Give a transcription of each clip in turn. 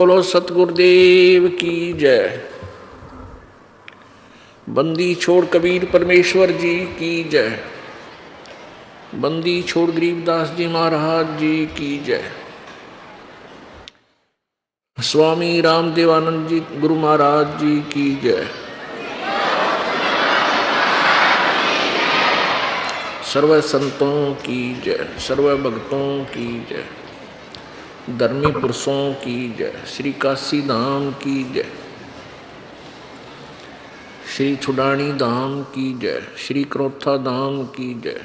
बोलो सतगुरुदेव की जय। बंदी छोड़ कबीर परमेश्वर जी की जय। बंदी छोड़ गरीबदास जी महाराज जी की जय। स्वामी रामदेवानंद जी गुरु महाराज जी की जय। सर्व संतों की जय, सर्व भक्तों की जय, धर्मी पुरुषों की जय, श्री काशी धाम की जय, श्री छुडानी धाम की जय, श्री क्रोथा धाम की जय,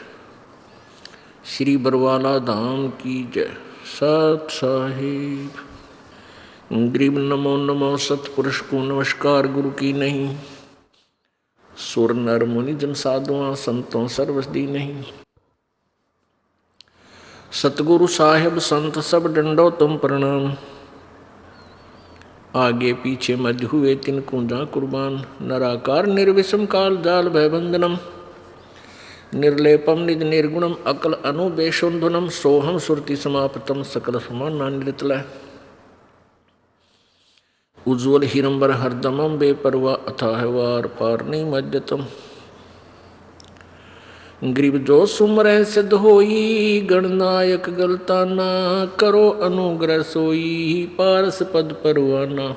श्री बरवाला धाम की जय। सत साहिब गरीब नमो नमो सतपुरुष को नमस्कार गुरु की नहीं। सुर नर मुनि जन साधुआ संतों सर्वसदी नहीं। सतगुरु साहिब संत सब डंडो तुम प्रणाम। आगे पीछे मध्य हुए तिन कुंजा कुर्बान। नराकार निर्विषम काल जाल भयबंधनम। निर्लेपम निज निर्गुणम अकल अनुबेशुंधुनम। सोहम सुरति समाप्तम सकल समाना निरतल। उज्ज्वल हिरंबर हरदमम बेपरवा अथाह वार पार नहीं मज्जतम। गरीब जो सुमर सिद्ध होई। गणनायक गलता ना करो अनुग्रह सोई। पारस पद परवाना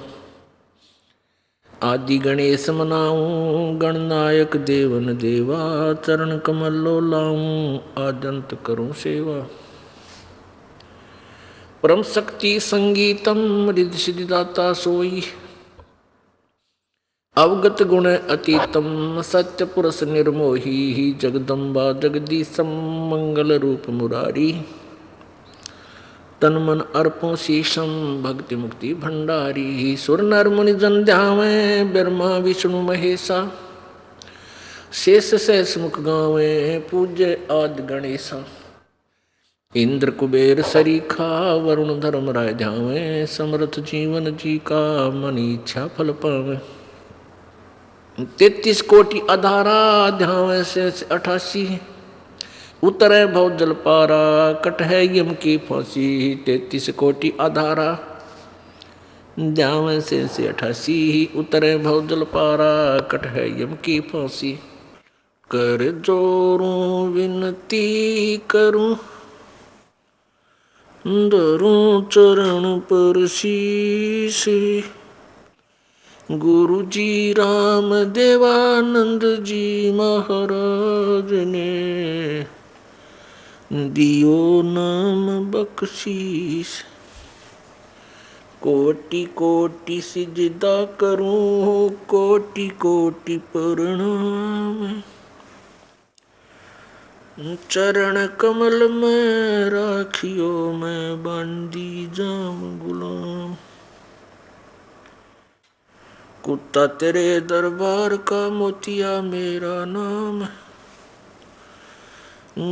आदि गणेश मनाऊं। गणनायक देवन देवा चरण कमल लो लाऊं। आजंत करूं सेवा परम शक्ति संगीतम। रिद्धि सिद्धि दाता सोई। अवगत गुण अतीतम सत्य पुरुष निर्मोही। जगदम्बा जगदीशम मंगल रूप मुरारी। तन मन अर्पों शीशम भक्ति मुक्ति भंडारी। सुर नर मुनि जन ध्यावे ब्रह्मा विष्णु महेशा। शेष सहस मुख गावे पूज्य आदि गणेशा। इंद्र कुबेर सरीखा वरुण धर्म राय ध्यावे। समर्थ जीवन जी का मन इच्छा फल पावे। 33 कोटि अधारा ध्यावे से 88। उतरे भव जल पारा कट है यम की फांसी। 33 कोटि अधारा ध्यावे से 88। उतरे भव जल पारा कट है यम की फांसी। कर जोरूं विनती करूं धरूं चरण पर शीश। गुरु जी राम देवानंद जी महाराज ने दियो नाम बख्शीश। कोटि कोटि सिजदा करूं कोटि कोटि प्रणाम। चरण कमल में राखियो मैं बंदी जाम गुलाम। कुत्ता तेरे दरबार का मोतिया मेरा नाम।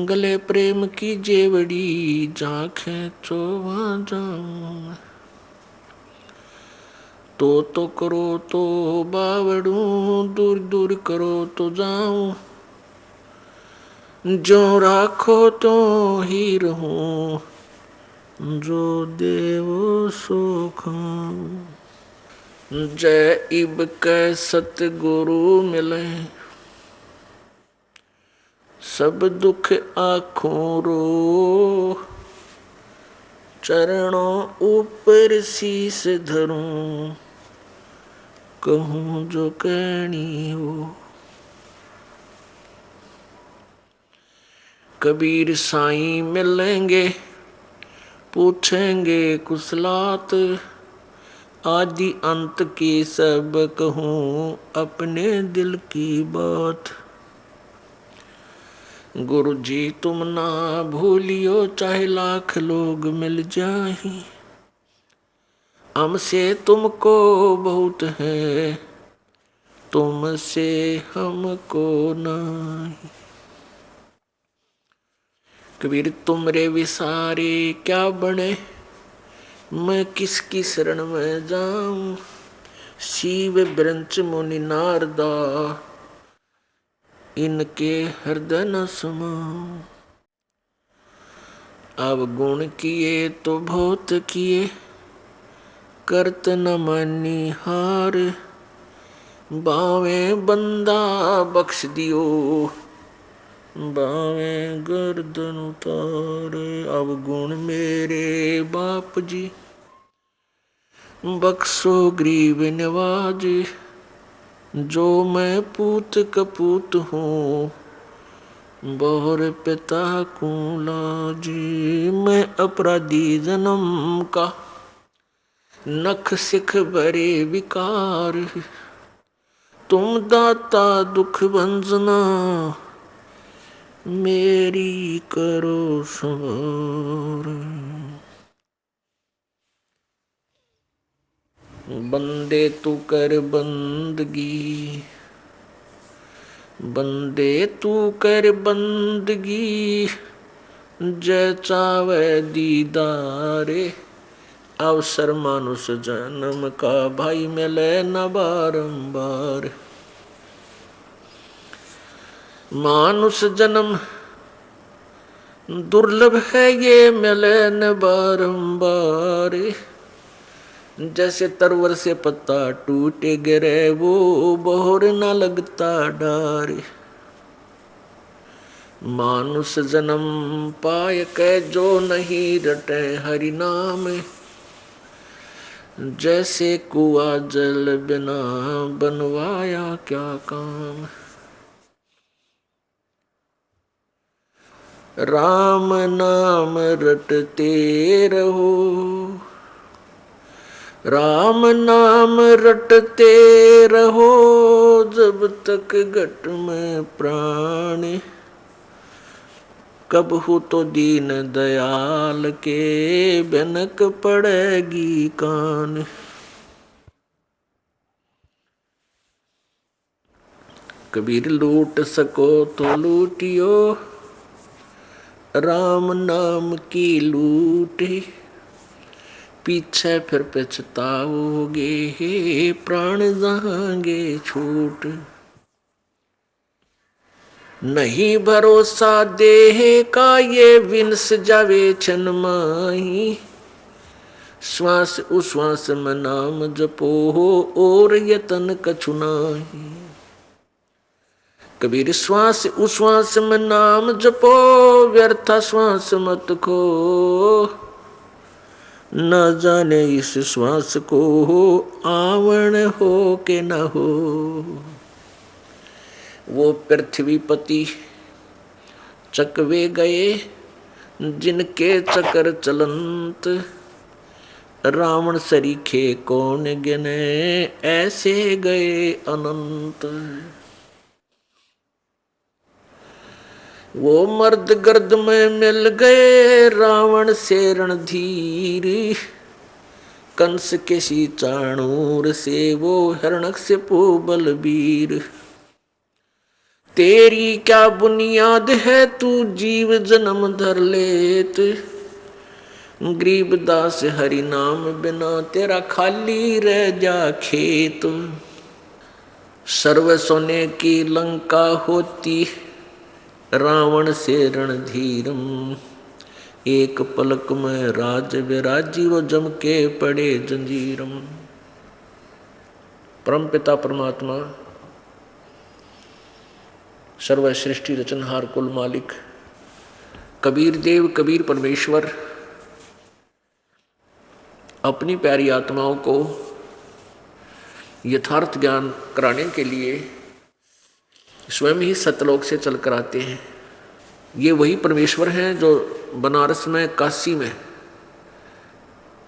गले प्रेम की जेवड़ी झांखें तो वहाँ जाऊं। तो करो तो बावड़ूं दूर दूर करो तो जाऊं। जो राखो तो ही रहूं जो देवो सो खाऊं। जय इब कै सतगुरु मिले सब दुख आँखों रो। चरणों ऊपर शीस धरूं कहूँ जो कहनी हो। कबीर साईं मिलेंगे पूछेंगे कुशलात। आदि अंत की सब कहूँ अपने दिल की बात। गुरु जी तुम ना भूलियो चाहे लाख लोग मिल जाहि। हमसे तुमको बहुत है तुमसे हमको नहीं। कबीर तुमरे विसारे क्या बने मैं किसकी शरण में जाऊं। शिव ब्रंच मुनि नारदा इनके हृदय न समाऊं। अब गुण किए तो बहुत किए करत न मानी हार, बावे बंदा बख्श दियो, बावे गर्दन उतारे। अवगुण मेरे बाप जी, बख्शो गरीब नवाज। जो मैं पूत कपूत हूँ, बहुर पिता को लाजी। मैं अपराधी जन्म का, नख सिख बरे विकार। तुम दाता दुख भंजना, मेरी करो सवार। बंदे तू कर बंदगी, बंदे तू कर बंदगी। जय चावे दीदारे, अवसर मानुष जन्म का। भाई मिले न बारंबार, मानुष जन्म दुर्लभ है ये मिले न बारंबार। जैसे तरवर से पत्ता टूटे गिरे, वो बहुर न लगता डार। मानुष जन्म पाय के जो नहीं रटे हरि नाम। जैसे कुआ जल बिना बनवाया क्या काम। राम नाम रटते रहो, राम नाम रटते रहो। जब तक घट में प्राण, कब हो तो दीन दयाल के बनक पड़ेगी कान। कबीर लूट सको तो लूटियो, राम नाम की लूट। पीछे फिर पछताओगे, प्राण जाएंगे छूट। नहीं भरोसा देह का, ये विनस जावे छन माही। श्वास उश्वास में नाम जपो, और यतन कछु नाही। कबीर श्वास उश्वास में नाम जपो, व्यर्थ श्वास मत खो। न जाने इस श्वास को आवण हो के न हो। वो पृथ्वीपति चकवे गए, जिनके चकर चलंत। रावण सरीखे कौन गिने, ऐसे गए अनंत। वो मर्द गर्द में मिल गए, रावण से रणधीर। कंस के सी चाणूर से, वो हिरण्यकशिपु बलबीर। तेरी क्या बुनियाद है, तू जीव जन्म धर लेत। गरीबदास हरि नाम बिना, तेरा खाली रह जा खेत। सर्व सोने की लंका होती, रावण से रणधीरम। एक पलक में राज विराजी, वो जम के पड़े जंजीरम। परम पिता परमात्मा, सर्व सृष्टि रचनहार कुल मालिक कबीर देव कबीर परमेश्वर अपनी प्यारी आत्माओं को यथार्थ ज्ञान कराने के लिए स्वयं ही सतलोक से चलकर आते हैं। ये वही परमेश्वर हैं जो बनारस में, काशी में,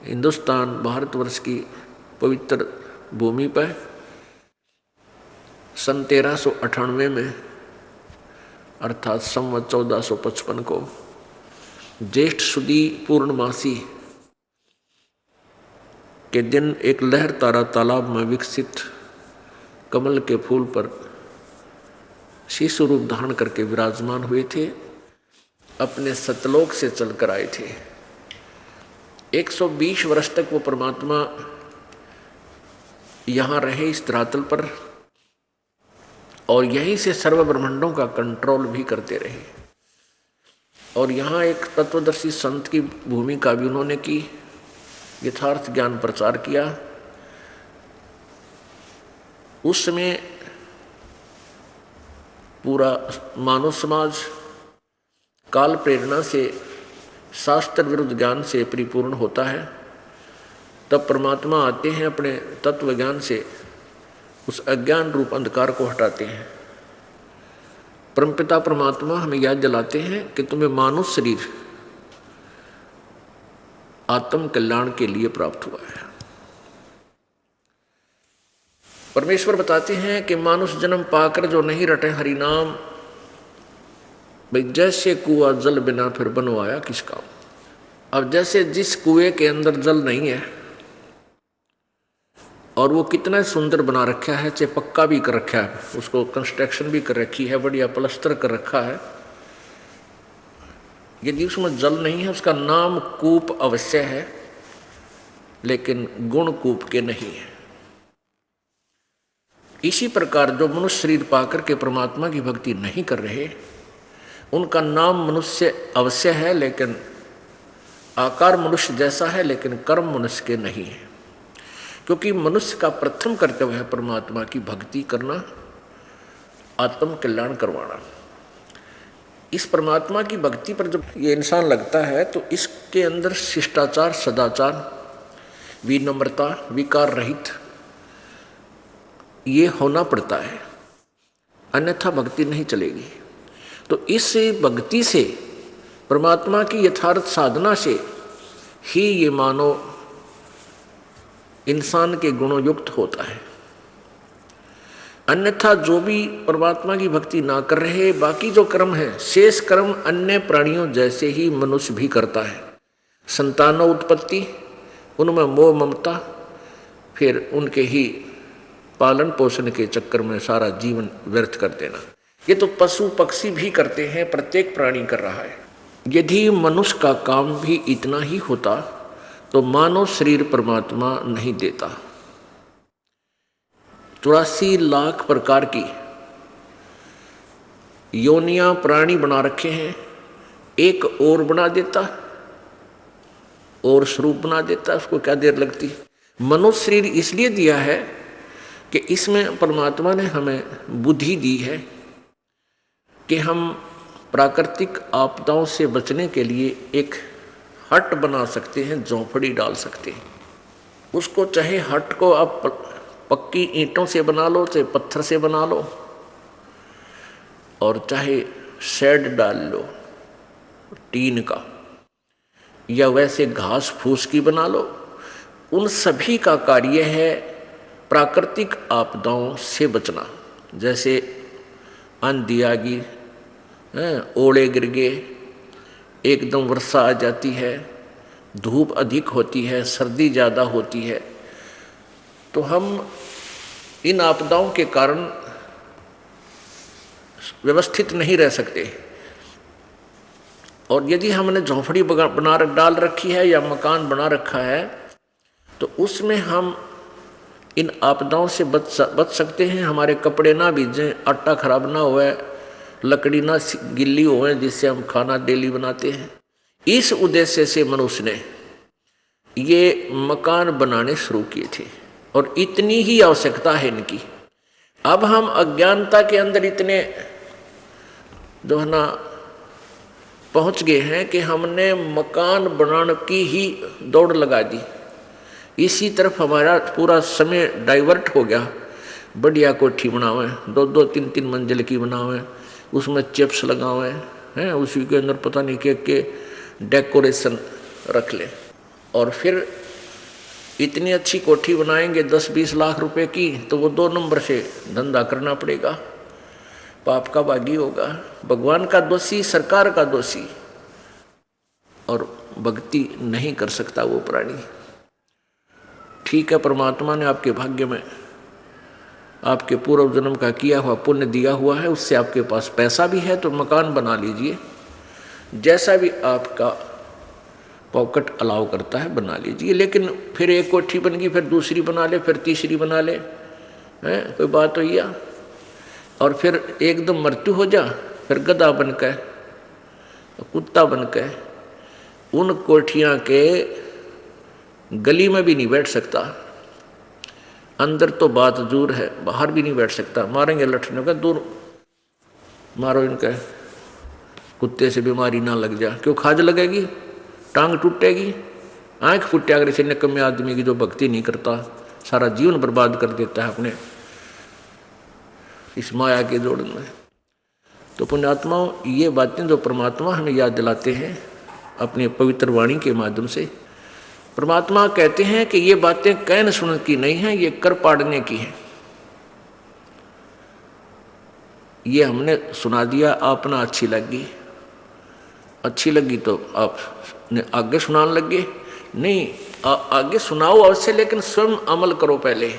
हिंदुस्तान भारतवर्ष की पवित्र भूमि पर सन 1398 में अर्थात संवत 1455 को ज्येष्ठ सुदी पूर्णमासी के दिन एक लहर तारा तालाब में विकसित कमल के फूल पर शिशु रूप धारण करके विराजमान हुए थे। अपने सतलोक से चलकर आए थे। 120 वर्ष तक वो परमात्मा यहाँ रहे इस धरातल पर, और यहीं से सर्व ब्रह्मांडों का कंट्रोल भी करते रहे। और यहाँ एक तत्वदर्शी संत की भूमिका भी उन्होंने की, यथार्थ ज्ञान प्रचार किया। उस समय पूरा मानव समाज काल प्रेरणा से, शास्त्र विरुद्ध ज्ञान से परिपूर्ण होता है। तब परमात्मा आते हैं, अपने तत्व ज्ञान से उस अज्ञान रूप अंधकार को हटाते हैं। परमपिता परमात्मा हमें याद दिलाते हैं कि तुम्हें मानव शरीर आत्म कल्याण के लिए प्राप्त हुआ है। परमेश्वर बताते हैं कि मानुष जन्म पाकर जो नहीं रटे हरि नाम, भाई जैसे कुआं जल बिना फिर बनवाया किस काम। अब जैसे जिस कुएं के अंदर जल नहीं है और वो कितना सुंदर बना रखा है, चाहे पक्का भी कर रखा है, उसको कंस्ट्रक्शन भी कर रखी है, बढ़िया प्लास्टर कर रखा है, यदि उसमें जल नहीं है उसका नाम कूप अवश्य है, लेकिन गुण कूप के नहीं है। इसी प्रकार जो मनुष्य शरीर पाकर के परमात्मा की भक्ति नहीं कर रहे, उनका नाम मनुष्य अवश्य है, लेकिन आकार मनुष्य जैसा है, लेकिन कर्म मनुष्य के नहीं है। क्योंकि मनुष्य का प्रथम कर्तव्य है परमात्मा की भक्ति करना, आत्म कल्याण करवाना। इस परमात्मा की भक्ति पर जब ये इंसान लगता है तो इसके अंदर शिष्टाचार, सदाचार, विनम्रता, विकार रहित ये होना पड़ता है, अन्यथा भक्ति नहीं चलेगी। तो इस भक्ति से, परमात्मा की यथार्थ साधना से ही ये मानव इंसान के गुणों युक्त होता है। अन्यथा जो भी परमात्मा की भक्ति ना कर रहे, बाकी जो कर्म है, शेष कर्म अन्य प्राणियों जैसे ही मनुष्य भी करता है। संतानो उत्पत्ति, उनमें मोह ममता, फिर उनके ही पालन पोषण के चक्कर में सारा जीवन व्यर्थ कर देना। ये तो पशु पक्षी भी करते हैं, प्रत्येक प्राणी कर रहा है। यदि मनुष्य का काम भी इतना ही होता तो मानव शरीर परमात्मा नहीं देता। 84 लाख प्रकार की योनियां प्राणी बना रखे हैं, एक और बना देता और स्वरूप बना देता, उसको क्या देर लगती। मनुष्य शरीर इसलिए दिया है कि इसमें परमात्मा ने हमें बुद्धि दी है कि हम प्राकृतिक आपदाओं से बचने के लिए एक हट बना सकते हैं, झोंपड़ी डाल सकते हैं। उसको चाहे हट को आप पक्की ईंटों से बना लो, चाहे पत्थर से बना लो, और चाहे शेड डाल लो टीन का, या वैसे घास फूस की बना लो। उन सभी का कार्य है प्राकृतिक आपदाओं से बचना। जैसे आंधी आ गई, ओले गिर गए, एकदम वर्षा आ जाती है, धूप अधिक होती है, सर्दी ज़्यादा होती है, तो हम इन आपदाओं के कारण व्यवस्थित नहीं रह सकते। और यदि हमने झोंपड़ी बना डाल रखी है या मकान बना रखा है, तो उसमें हम इन आपदाओं से बच सकते हैं। हमारे कपड़े ना भीजें, आटा खराब ना होए, लकड़ी ना गिल्ली होए, जिससे हम खाना डेली बनाते हैं। इस उद्देश्य से मनुष्य ने ये मकान बनाने शुरू किए थे, और इतनी ही आवश्यकता है इनकी। अब हम अज्ञानता के अंदर इतने जो है ना पहुंच गए हैं कि हमने मकान बनाने की ही दौड़ लगा दी। इसी तरफ हमारा पूरा समय डाइवर्ट हो गया। बढ़िया कोठी बनावे, 2-2, 3-3 मंजिल की बनावे, उसमें चिप्स लगावे हैं, उसी के अंदर पता नहीं के डेकोरेशन रख ले, और फिर इतनी अच्छी कोठी बनाएंगे 10-20 लाख रुपए की, तो वो 2 नंबर से धंधा करना पड़ेगा, पाप का भागी होगा, भगवान का दोषी, सरकार का दोषी, और भक्ति नहीं कर सकता वो प्राणी। ठीक है, परमात्मा ने आपके भाग्य में आपके पूर्व जन्म का किया हुआ पुण्य दिया हुआ है, उससे आपके पास पैसा भी है, तो मकान बना लीजिए, जैसा भी आपका पॉकेट अलाउ करता है बना लीजिए। लेकिन फिर एक कोठी बन गई, फिर दूसरी बना ले, फिर तीसरी बना ले, हैं, कोई बात हो या? और फिर एकदम मृत्यु हो जा, फिर गधा बन के, कुत्ता बन के उन कोठियाँ के गली में भी नहीं बैठ सकता, अंदर तो बात दूर है, बाहर भी नहीं बैठ सकता। मारेंगे लठने का, दूर मारो इनका, कुत्ते से बीमारी ना लग जा। क्यों खाज लगेगी, टांग टूटेगी, आंख फूटे अगर इसे निकम्मे आदमी की जो भक्ति नहीं करता, सारा जीवन बर्बाद कर देता है अपने इस माया के जोड़ में। तो पुण्यात्माओं, ये बातें जो परमात्मा हमें याद दिलाते हैं अपनी पवित्र वाणी के माध्यम से, परमात्मा कहते हैं कि ये बातें कहने सुनने की नहीं है, ये कर पाड़ने की है। ये हमने सुना दिया, आपना अच्छी लगी, अच्छी लगी तो आप आगे सुनाने लगे। नहीं, आगे सुनाओ अवश्य, लेकिन स्वयं अमल करो पहले,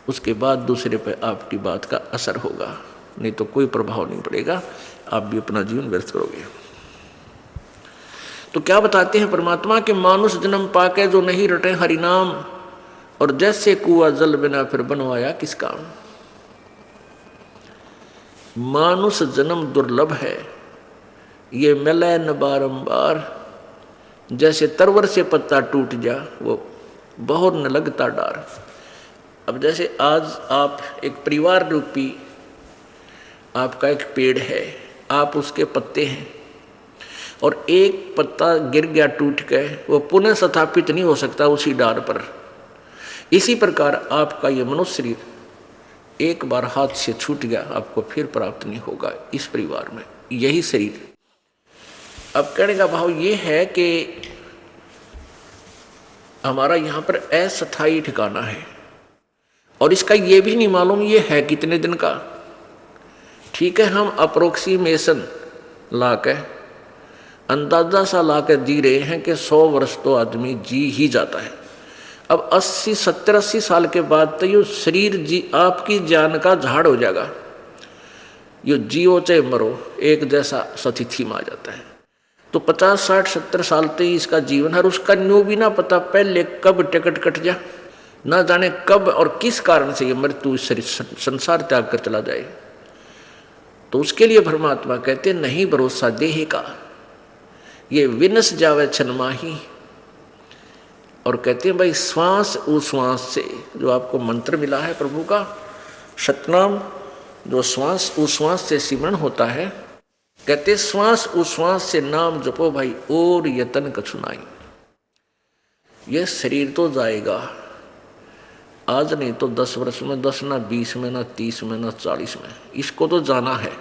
उसके बाद दूसरे पे आपकी बात का असर होगा, नहीं तो कोई प्रभाव नहीं पड़ेगा, आप भी अपना जीवन व्यर्थ करोगे। तो क्या बताते हैं परमात्मा के, मानुष जन्म पाके जो नहीं रटे हरि नाम, और जैसे कुआ जल बिना फिर बनवाया किस काम। मानुष जन्म दुर्लभ है, ये मिले न बारंबार, जैसे तरवर से पत्ता टूट जा वो बहुत न लगता डार। अब जैसे आज आप एक परिवार रूपी आपका एक पेड़ है, आप उसके पत्ते हैं, और एक पत्ता गिर गया टूट के, वो पुनः स्थापित नहीं हो सकता उसी डार पर। इसी प्रकार आपका ये मनुष्य शरीर एक बार हाथ से छूट गया, आपको फिर प्राप्त नहीं होगा इस परिवार में, यही शरीर। अब कहने का भाव ये है कि हमारा यहाँ पर अस्थायी ठिकाना है, और इसका ये भी नहीं मालूम ये है कितने दिन का। ठीक है, हम अप्रोक्सीमेशन ला के, अंदाजा सा ला के जी रहे हैं कि 100 वर्ष तो आदमी जी ही जाता है। अब 80, 70, 80 साल के बाद तो ये शरीर जी आपकी जान का झाड़ हो जाएगा, ये जियो चाहे मरो एक जैसा स्थिति में आ जाता है। तो 50, 60, 70 साल तक इसका जीवन है, और उसका न्यू भी ना पता पहले कब टिकट कट जा, ना जाने कब और किस कारण से ये मृत्यु संसार त्याग कर चला जाए। तो उसके लिए परमात्मा कहते नहीं भरोसा देह का, ये विनस जावे छनमाही। और कहते हैं भाई श्वास उश्वास से, जो आपको मंत्र मिला है प्रभु का सतनाम, जो श्वास उश्वास से सिमरण होता है, कहते श्वास उश्वास से नाम जपो भाई और यतन कछु नाई। ये शरीर तो जाएगा, आज नहीं तो 10 वर्ष में, 10 ना 20 में, ना 30 में, ना 40 में, इसको तो जाना है।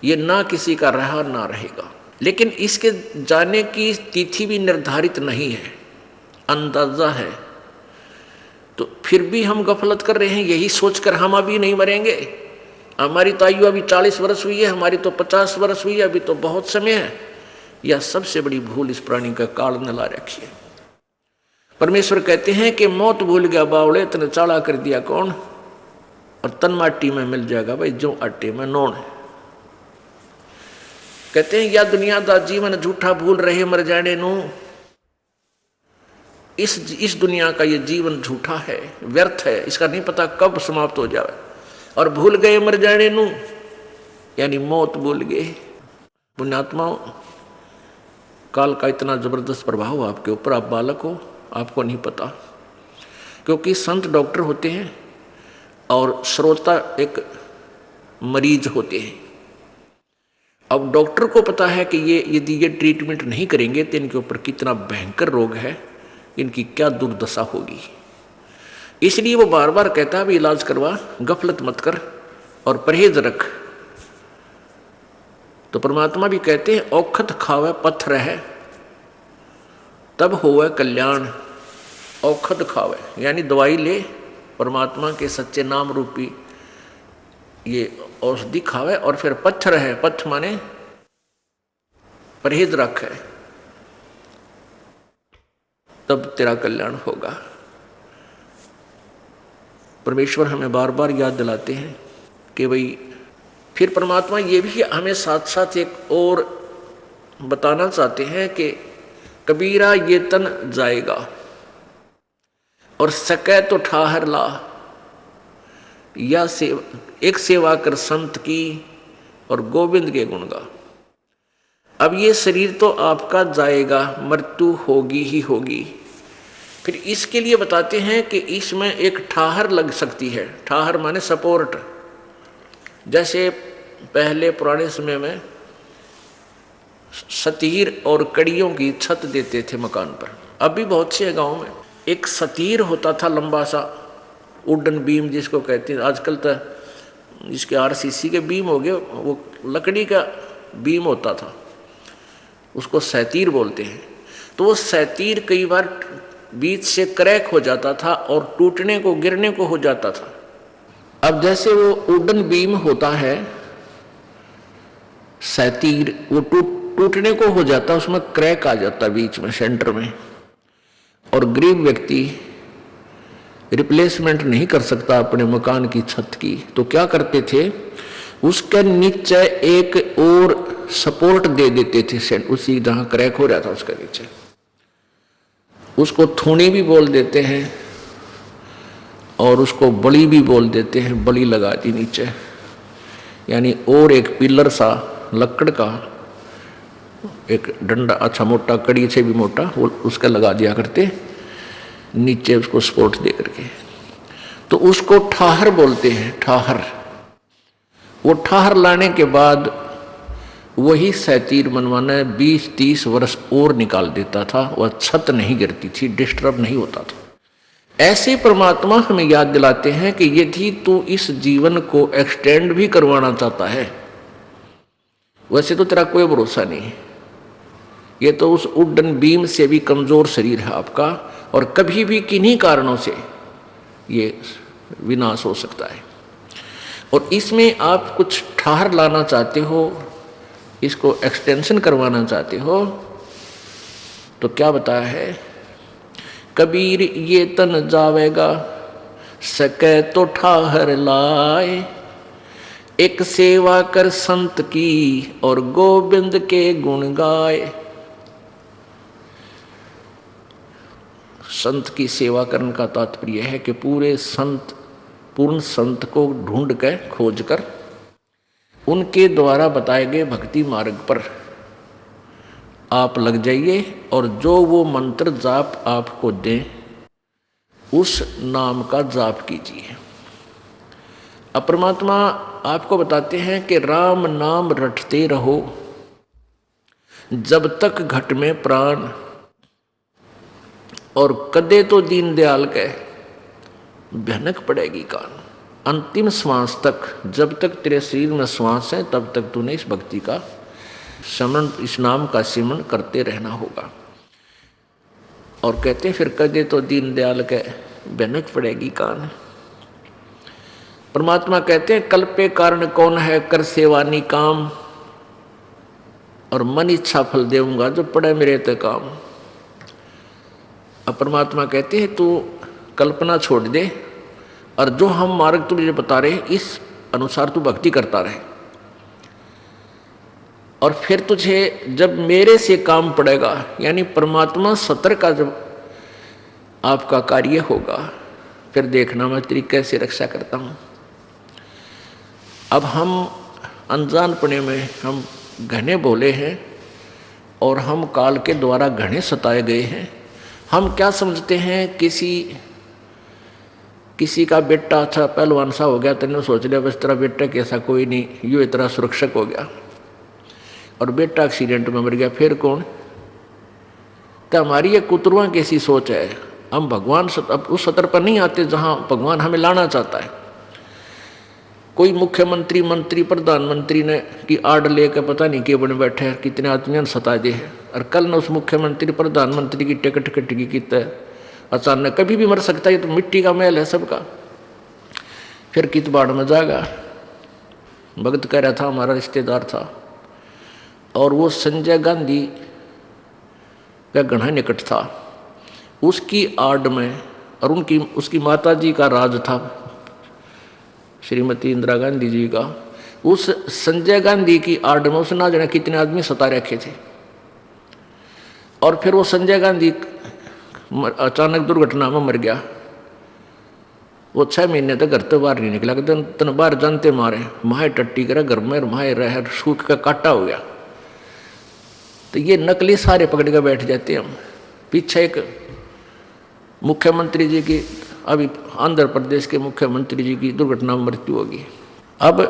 ये ना किसी का रहा ना रहेगा, लेकिन इसके जाने की तिथि भी निर्धारित नहीं है, अंदाजा है। तो फिर भी हम गफलत कर रहे हैं, यही सोचकर हम अभी नहीं मरेंगे, हमारी तो आयु अभी 40 वर्ष हुई है, हमारी तो 50 वर्ष हुई है, अभी तो बहुत समय है। यह सबसे बड़ी भूल इस प्राणी का काल न ला रखी है। परमेश्वर कहते हैं कि मौत भूल गया बावड़े, तने चाला कर दिया कौन, और तन माटी में मिल जाएगा भाई जो आटे में नौन है। कहते हैं या दुनिया दा जीवन झूठा भूल रहे मर जाने नू, इस दुनिया का ये जीवन झूठा है, व्यर्थ है, इसका नहीं पता कब समाप्त हो जाए। और भूल गए मर जाने नू, यानी मौत भूल गए। पुण्यात्माओं, काल का इतना जबरदस्त प्रभाव आपके ऊपर, आप बालक हो, आपको नहीं पता, क्योंकि संत डॉक्टर होते हैं और श्रोता एक मरीज होते हैं। अब डॉक्टर को पता है कि ये यदि ये ट्रीटमेंट नहीं करेंगे तो इनके ऊपर कितना भयंकर रोग है, इनकी क्या दुर्दशा होगी। इसलिए वो बार बार कहता है भी इलाज करवा, गफलत मत कर और परहेज रख। तो परमात्मा भी कहते हैं औखत खावे पत्थर है तब होवे कल्याण। औखत खावे यानी दवाई ले, परमात्मा के सच्चे नाम रूपी ये औषधि खावे, और फिर पत्थर है, पत्थ माने परहेज रख है, तब तेरा कल्याण होगा। परमेश्वर हमें बार बार याद दिलाते हैं कि भाई, फिर परमात्मा ये भी हमें साथ साथ एक और बताना चाहते हैं कि कबीरा ये तन जाएगा और सके तो ठाहर ला, या एक सेवा कर संत की और गोविंद के गुण गा। अब ये शरीर तो आपका जाएगा, मृत्यु होगी ही होगी, फिर इसके लिए बताते हैं कि इसमें एक ठाहर लग सकती है। ठाहर माने सपोर्ट। जैसे पहले पुराने समय में सतीर और कड़ियों की छत देते थे मकान पर। अभी बहुत से गांव में एक सतीर होता था, लंबा सा वुडन बीम जिसको कहते हैं। आजकल तो इसके आरसीसी के बीम हो गए, वो लकड़ी का बीम होता था, उसको सैतीर बोलते हैं। तो वो सैतीर कई बार बीच से क्रैक हो जाता था और टूटने को, गिरने को हो जाता था। अब जैसे वो वुडन बीम होता है सैतीर, वो टूटने को हो जाता, उसमें क्रैक आ जाता बीच में, सेंटर में, और गरीब व्यक्ति रिप्लेसमेंट नहीं कर सकता अपने मकान की छत की। तो क्या करते थे, उसके नीचे एक और सपोर्ट दे देते थे, उसी जहां क्रैक हो रहा था उसके नीचे। उसको थूणी भी बोल देते हैं और उसको बड़ी भी बोल देते हैं। बड़ी लगा दी नीचे, यानी और एक पिलर सा लकड़ का एक डंडा, अच्छा मोटा, कड़ी से भी मोटा, वो उसका लगा दिया करते नीचे, उसको सपोर्ट दे करके। तो उसको ठाहर बोलते हैं, ठाहर। वो ठाहर लाने के बाद वही सैतीर बनवाना 20-30 वर्ष और निकाल देता था। वह छत नहीं गिरती थी, डिस्टर्ब नहीं होता था। ऐसे परमात्मा हमें याद दिलाते हैं कि यदि तू इस जीवन को एक्सटेंड भी करवाना चाहता है, वैसे तो तेरा कोई भरोसा नहीं है। ये तो उस वुडन बीम से भी कमजोर शरीर है आपका, और कभी भी किन्हीं कारणों से ये विनाश हो सकता है। और इसमें आप कुछ ठाहर लाना चाहते हो, इसको एक्सटेंशन करवाना चाहते हो, तो क्या बताया है, कबीर ये तन जावेगा सके तो ठाहर लाए, एक सेवा कर संत की और गोविंद के गुण गाए। संत की सेवा करने का तात्पर्य है कि पूरे संत, पूर्ण संत को ढूंढ कर, खोज कर, उनके द्वारा बताए गए भक्ति मार्ग पर आप लग जाइए, और जो वो मंत्र जाप आपको दें उस नाम का जाप कीजिए। अब परमात्मा आपको बताते हैं कि राम नाम रटते रहो जब तक घट में प्राण, और कदे तो दीन दयाल के भनक पड़ेगी कान। अंतिम श्वास तक, जब तक तेरे शरीर में श्वास है तब तक तूने इस भक्ति का स्मरण, इस नाम का सिमरण करते रहना होगा। और कहते फिर कदे तो दीन दयाल के भनक पड़ेगी कान। परमात्मा कहते हैं कल्पे कारण कौन है, कर सेवानी काम, और मन इच्छा फल देऊंगा जो पड़े मेरे ते काम। अब परमात्मा कहते हैं तू कल्पना छोड़ दे, और जो हम मार्ग तुझे बता रहे इस अनुसार तू भक्ति करता रहे, और फिर तुझे जब मेरे से काम पड़ेगा, यानी परमात्मा सतर का जब आपका कार्य होगा, फिर देखना मैं तेरी कैसे रक्षा करता हूँ। अब हम अनजानपने में हम घने बोले हैं, और हम काल के द्वारा घने सताए गए हैं। हम क्या समझते हैं, किसी का बेटा अच्छा पहलवान सा हो गया, तेने सोच लिया बस तेरा बेटा कैसा कोई नहीं, यूँ इतना सुरक्षक हो गया, और बेटा एक्सीडेंट में मर गया, फिर कौन। तो हमारी ये कुतरुआ कैसी सोच है। हम भगवान अब उस सतर पर नहीं आते जहाँ भगवान हमें लाना चाहता है। कोई मुख्यमंत्री, मंत्री, प्रधानमंत्री ने की आड़ लेकर पता नहीं के बने बैठे हैं, कितने आदमियों ने सता दे है, और कल ने उस मुख्यमंत्री प्रधानमंत्री की टिकट कटी की अचानक, कभी भी मर सकता है, ये तो मिट्टी का महल है सबका। फिर कित बाढ़ में जाएगा। भगत कह रहा था, हमारा रिश्तेदार था, और वो संजय गांधी का घना निकट था, उसकी आड़ में, और उसकी माता जी का राज था, श्रीमती इंदिरा गांधी जी का। उस संजय गांधी की आड़ में उसने ना जाने कितने आदमी सता रखे थे, और फिर वो संजय गांधी अचानक दुर्घटना में मर गया। वो 6 महीने तक घर से बाहर नहीं निकला, तन बाहर जानते मारे, माए टट्टी करे घर में, माए रह सूख का काटा हो गया। तो ये नकली सारे पकड़ के बैठ जाते हम। पीछे एक मुख्यमंत्री जी की, अभी आंध्र प्रदेश के मुख्यमंत्री जी की दुर्घटना में मृत्यु होगी। अब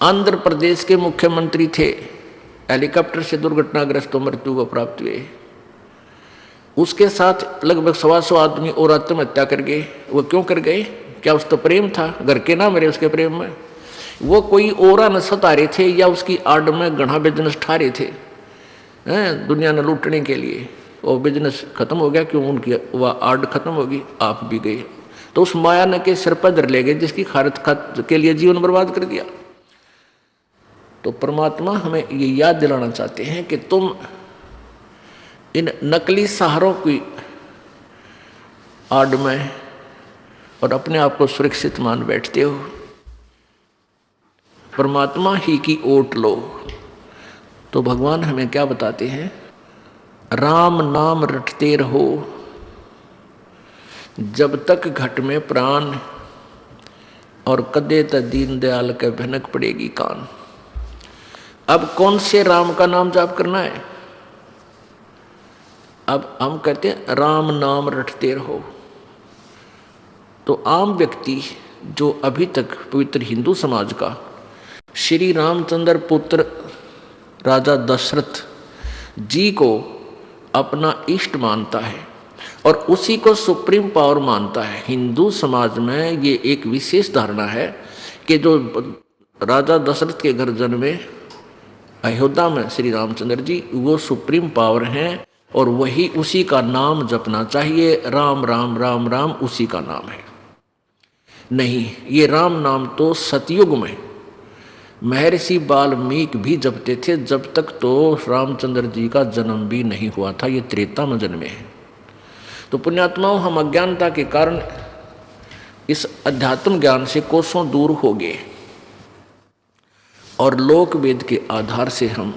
आंध्र प्रदेश के मुख्यमंत्री थे, हेलीकॉप्टर से दुर्घटनाग्रस्त तो मृत्यु को प्राप्त हुए। उसके साथ लगभग 125 आदमी और आत्महत्या कर गए। वो क्यों कर गए? क्या उस तो प्रेम था? घर के ना मरे उसके प्रेम में। वो कोई ओरा न सता रहे थे या उसकी आड़ में गढ़ा बिजनेस ठा रहे थे दुनिया ने लूटने के लिए। वो बिजनेस खत्म हो गया, क्यों? उनकी वह आड़ खत्म होगी, आप भी गए। तो उस माया ने के सिर पर धर ले गए जिसकी खारत के लिए जीवन बर्बाद कर दिया। तो परमात्मा हमें ये याद दिलाना चाहते हैं कि तुम इन नकली सहारों की आड़ में और अपने आप को सुरक्षित मान बैठते हो। परमात्मा ही की ओट लो। तो भगवान हमें क्या बताते हैं? राम नाम रटते रहो जब तक घट में प्राण, और कदे त दीन दयाल के भनक पड़ेगी कान। अब कौन से राम का नाम जाप करना है? अब हम कहते हैं राम नाम रटते रहो। तो आम व्यक्ति जो अभी तक पवित्र हिंदू समाज का श्री रामचंद्र पुत्र राजा दशरथ जी को अपना इष्ट मानता है और उसी को सुप्रीम पावर मानता है। हिंदू समाज में ये एक विशेष धारणा है कि जो राजा दशरथ के घर जन्मे अयोध्या में श्री रामचंद्र जी, वो सुप्रीम पावर हैं और वही उसी का नाम जपना चाहिए। राम राम राम राम उसी का नाम है। नहीं, ये राम नाम तो सतयुग में महर्षि वाल्मीकि भी जपते थे, जब तक तो रामचंद्र जी का जन्म भी नहीं हुआ था। ये त्रेता में जन्मे हैं। तो पुण्यात्माओं, हम अज्ञानता के कारण इस अध्यात्म ज्ञान से कोसों दूर हो गए और लोक वेद के आधार से हम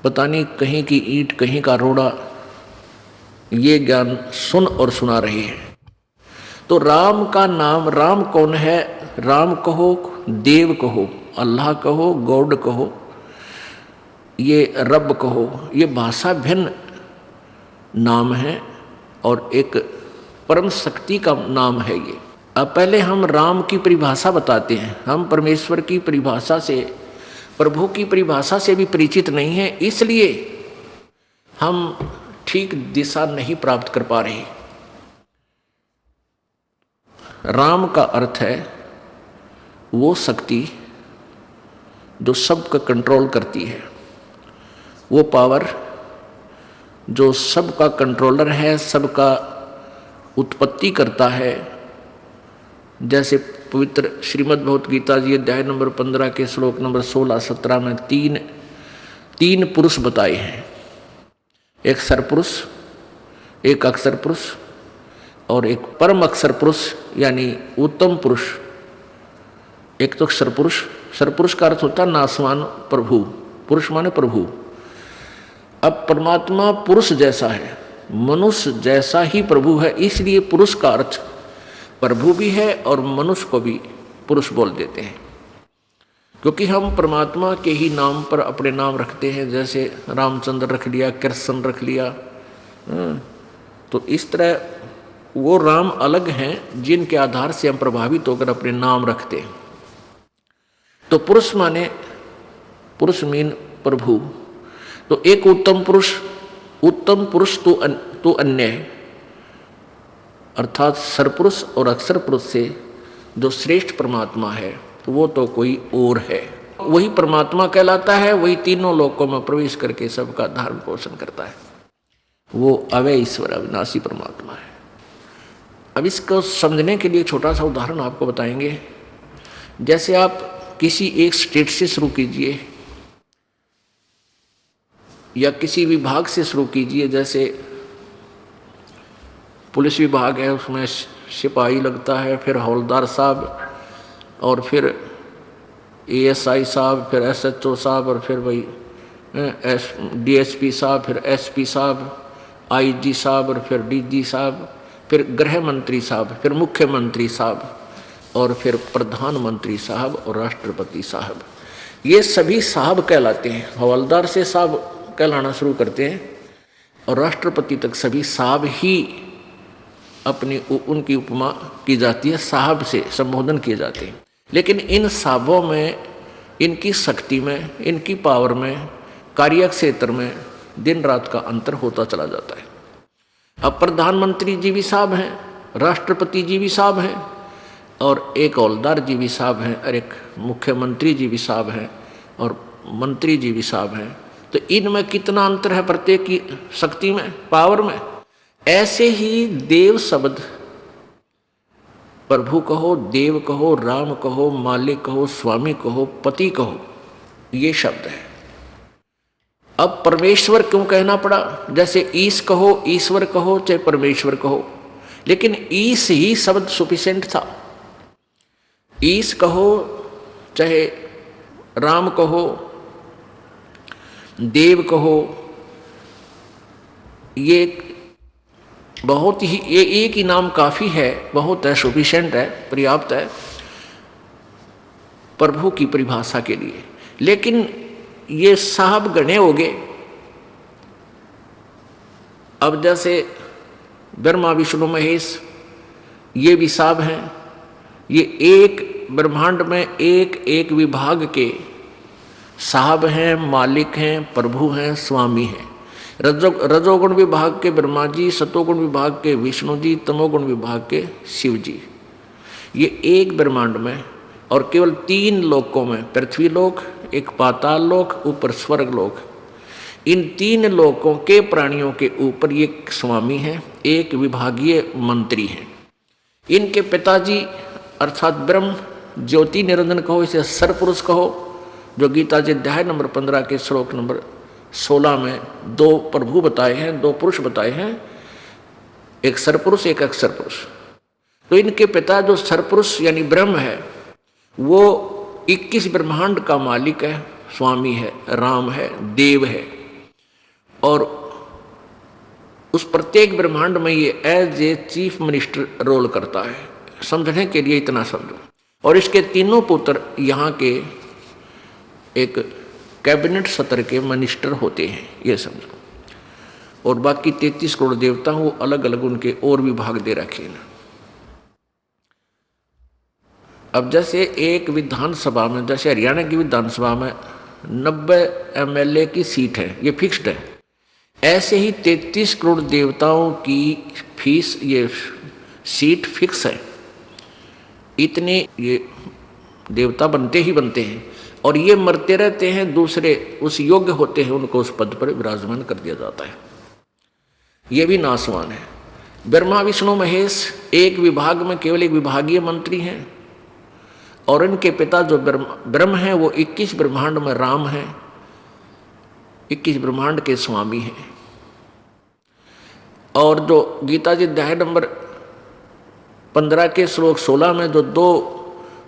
पता नहीं कहीं की ईंट कहीं का रोड़ा ये ज्ञान सुन और सुना रहे हैं। तो राम का नाम, राम कौन है? राम कहो, देव कहो, अल्लाह कहो, गॉड कहो, ये रब कहो, ये भाषा भिन्न नाम है और एक परम शक्ति का नाम है ये। अब पहले हम राम की परिभाषा बताते हैं। हम परमेश्वर की परिभाषा से, प्रभु की परिभाषा से भी परिचित नहीं है, इसलिए हम ठीक दिशा नहीं प्राप्त कर पा रहे। राम का अर्थ है वो शक्ति जो सबका कंट्रोल करती है, वो पावर जो सबका कंट्रोलर है, सबका उत्पत्ति करता है। जैसे पवित्र श्रीमद् भगवत गीता जी अध्याय नंबर 15 के श्लोक नंबर 16-17 में तीन पुरुष बताए हैं। एक सरपुरुष, एक अक्षर पुरुष और एक परम अक्षर पुरुष यानी उत्तम पुरुष। एक तो सरपुरुष, सरपुरुष का अर्थ होता है नासवान प्रभु, पुरुष माने प्रभु। अब परमात्मा पुरुष जैसा है, मनुष्य जैसा ही प्रभु है, इसलिए पुरुष का अर्थ प्रभु भी है और मनुष्य को भी पुरुष बोल देते हैं। क्योंकि हम परमात्मा के ही नाम पर अपने नाम रखते हैं, जैसे रामचंद्र रख लिया, कृष्ण रख लिया। तो इस तरह वो राम अलग हैं जिनके आधार से हम प्रभावित होकर अपने नाम रखते हैं। तो पुरुष माने, पुरुष मीन प्रभु। तो एक उत्तम पुरुष तो अन्य है, अर्थात सरपुरुष और अक्षर पुरुष से जो श्रेष्ठ परमात्मा है वो तो कोई और है। वही परमात्मा कहलाता है, वही तीनों लोकों में प्रवेश करके सबका धारण पोषण करता है। वो अव्यय ईश्वर अविनाशी परमात्मा है। अब इसको समझने के लिए छोटा सा उदाहरण आपको बताएंगे। जैसे आप किसी एक स्टेट से शुरू कीजिए या किसी विभाग से शुरू कीजिए। जैसे पुलिस विभाग है, उसमें सिपाही लगता है, फिर हवलदार साहब और फिर एएसआई साहब, फिर एसएचओ साहब और फिर वही डीएसपी साहब, फिर एसपी साहब, आईजी साहब और फिर डीजी साहब, फिर गृह मंत्री साहब, फिर मुख्यमंत्री साहब और फिर प्रधानमंत्री साहब और राष्ट्रपति साहब। ये सभी साहब कहलाते हैं। हवलदार से साहब कहलाना शुरू करते हैं, और राष्ट्रपति तक सभी साहब ही अपनी उनकी उपमा की जाती है, साहब से संबोधन किए जाते हैं। लेकिन इन साहबों में, इनकी शक्ति में, इनकी पावर में, कार्य क्षेत्र में दिन रात का अंतर होता चला जाता है। अब प्रधानमंत्री जी भी साहब हैं, राष्ट्रपति जी भी साहब हैं, और एक हौलदार जी भी साहब हैं, और एक मुख्यमंत्री जी भी साहब हैं, और मंत्री जी भी साहब हैं। तो इनमें कितना अंतर है प्रत्येक की शक्ति में, पावर में। ऐसे ही देव शब्द, प्रभु कहो, देव कहो, राम कहो, मालिक कहो, स्वामी कहो, पति कहो, ये शब्द है। अब परमेश्वर क्यों कहना पड़ा? जैसे ईश कहो, ईश्वर कहो, चाहे परमेश्वर कहो, लेकिन ईश ही शब्द सुफिशिएंट था। ईश कहो, चाहे राम कहो, देव कहो, ये बहुत ही, ये एक ही नाम काफ़ी है, बहुत है, सफिशिएंट है, पर्याप्त है प्रभु की परिभाषा के लिए। लेकिन ये साहब गणे हो गए। अब जैसे ब्रह्मा विष्णु महेश, ये भी साहब हैं। ये एक ब्रह्मांड में एक एक विभाग के साहब हैं, मालिक हैं, प्रभु हैं, स्वामी हैं। रजोगुण विभाग के ब्रह्मा जी, सतोगुण विभाग के विष्णु जी, तमोगुण विभाग के शिव जी। ये एक ब्रह्मांड में और केवल 3 लोकों में, पृथ्वी लोक, एक पाताल लोक, ऊपर स्वर्ग लोक, इन 3 लोकों के प्राणियों के ऊपर ये स्वामी हैं, एक विभागीय मंत्री हैं। इनके पिताजी अर्थात ब्रह्म ज्योति निरंजन कहो, इसे सरपुरुष कहो, जो गीता जी अध्याय नंबर 15 के श्लोक नंबर 16 में 2 प्रभु बताए हैं, 2 पुरुष बताए हैं, एक सरपुरुष, एक अक्षर पुरुष। तो इनके पिता जो सरपुरुष यानी ब्रह्म है, वो 21 ब्रह्मांड का मालिक है, स्वामी है, राम है, देव है, और उस प्रत्येक ब्रह्मांड में ये as a chief minister role करता है। समझने के लिए इतना समझो। और इसके 3 पुत्र यहाँ के एक कैबिनेट सत्र के मिनिस्टर होते हैं, ये समझो। और बाकी 33 करोड़ देवता वो अलग अलग उनके और विभाग दे रखे हैं। अब जैसे एक विधानसभा में, जैसे हरियाणा की विधानसभा में 90 MLA की सीट है, ये फिक्स्ड है, ऐसे ही 33 करोड़ देवताओं की फीस, ये सीट फिक्स है। इतने ये देवता बनते ही बनते हैं, और ये मरते रहते हैं, दूसरे उस योग्य होते हैं, उनको उस पद पर विराजमान कर दिया जाता है। ये भी नासवान है। ब्रह्मा विष्णु महेश एक विभाग में केवल एक विभागीय मंत्री हैं, और इनके पिता जो ब्रह्म हैं वो 21 ब्रह्मांड में राम हैं, 21 ब्रह्मांड के स्वामी हैं। और जो गीता जी अध्याय नंबर 15 के श्लोक 16 में जो 2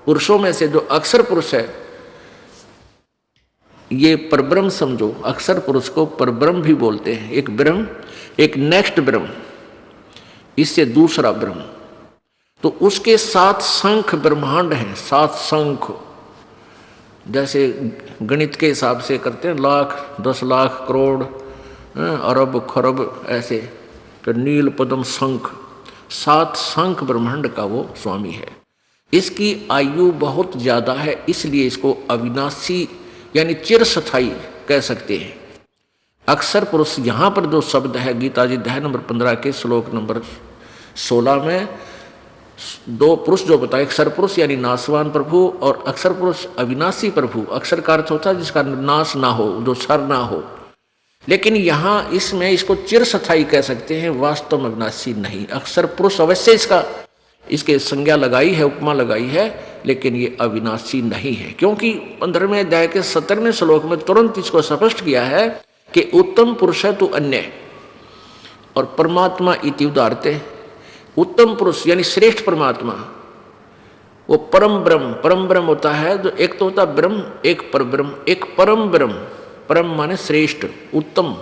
पुरुषों में से जो अक्षर पुरुष है, ये परब्रह्म समझो। अक्षर पुरुष को परब्रह्म भी बोलते हैं। एक ब्रह्म, एक नेक्स्ट ब्रह्म, इससे दूसरा ब्रह्म। तो उसके 7 शंख ब्रह्मांड हैं, 7 शंख, जैसे गणित के हिसाब से करते हैं, लाख, 10 लाख, करोड़, अरब, खरब, ऐसे। तो नील पद्म शंख, 7 शंख ब्रह्मांड का वो स्वामी है। इसकी आयु बहुत ज़्यादा है, इसलिए इसको अविनाशी यानी चिरस्थायी कह सकते हैं। अक्षर पुरुष यहाँ पर जो शब्द है गीता जी अध्याय नंबर 15 के श्लोक नंबर 16 में 2 पुरुष जो बताए, अक्षर पुरुष यानी नासवान प्रभु और अक्षर पुरुष अविनाशी प्रभु। अक्षर का अर्थ होता है जिसका नाश ना हो, जो क्षर ना हो। लेकिन यहाँ इसमें इसको चिरस्थायी कह सकते हैं, वास्तव में अविनाशी नहीं। अक्षर पुरुष अवश्य इसके संज्ञा लगाई है, उपमा लगाई है, लेकिन ये अविनाशी नहीं है, क्योंकि 15वें अध्याय के 17वें श्लोक में तुरंत इसको स्पष्ट किया है कि उत्तम पुरुष है तो अन्य, और परमात्मा इति उदारते। उत्तम पुरुष यानी श्रेष्ठ परमात्मा, वो परम ब्रह्म होता है। जो एक तो होता ब्रह्म, एक परब्रह्म, एक परम ब्रह्म। परम माने श्रेष्ठ, उत्तम,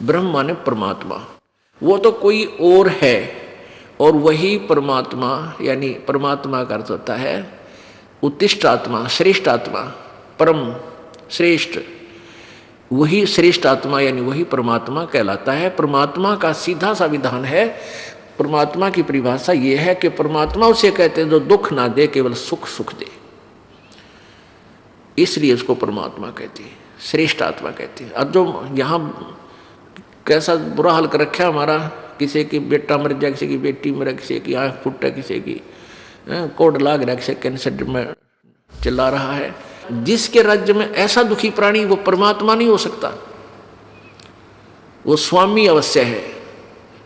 ब्रह्म माने परमात्मा। वो तो कोई और है, और वही परमात्मा यानी परमात्मा का अर्थ होता है उत्तिष्ठ आत्मा, श्रेष्ठ आत्मा, परम श्रेष्ठ। वही श्रेष्ठ आत्मा यानी वही परमात्मा कहलाता है। परमात्मा का सीधा सा विधान है। परमात्मा की परिभाषा ये है कि परमात्मा उसे कहते हैं जो दुख ना दे, केवल सुख सुख दे, इसलिए उसको परमात्मा कहते हैं, श्रेष्ठ आत्मा कहते हैं। और जो यहाँ कैसा बुरा हाल कर रखा हमारा, किसी की बेटा मर जाए, किसी की बेटी मर, किसी की आँख फूटे, किसी की कोड लाग रहा, किसी कैंसर में चिल्ला रहा है। जिसके राज्य में ऐसा दुखी प्राणी, वो परमात्मा नहीं हो सकता, वो स्वामी अवश्य है।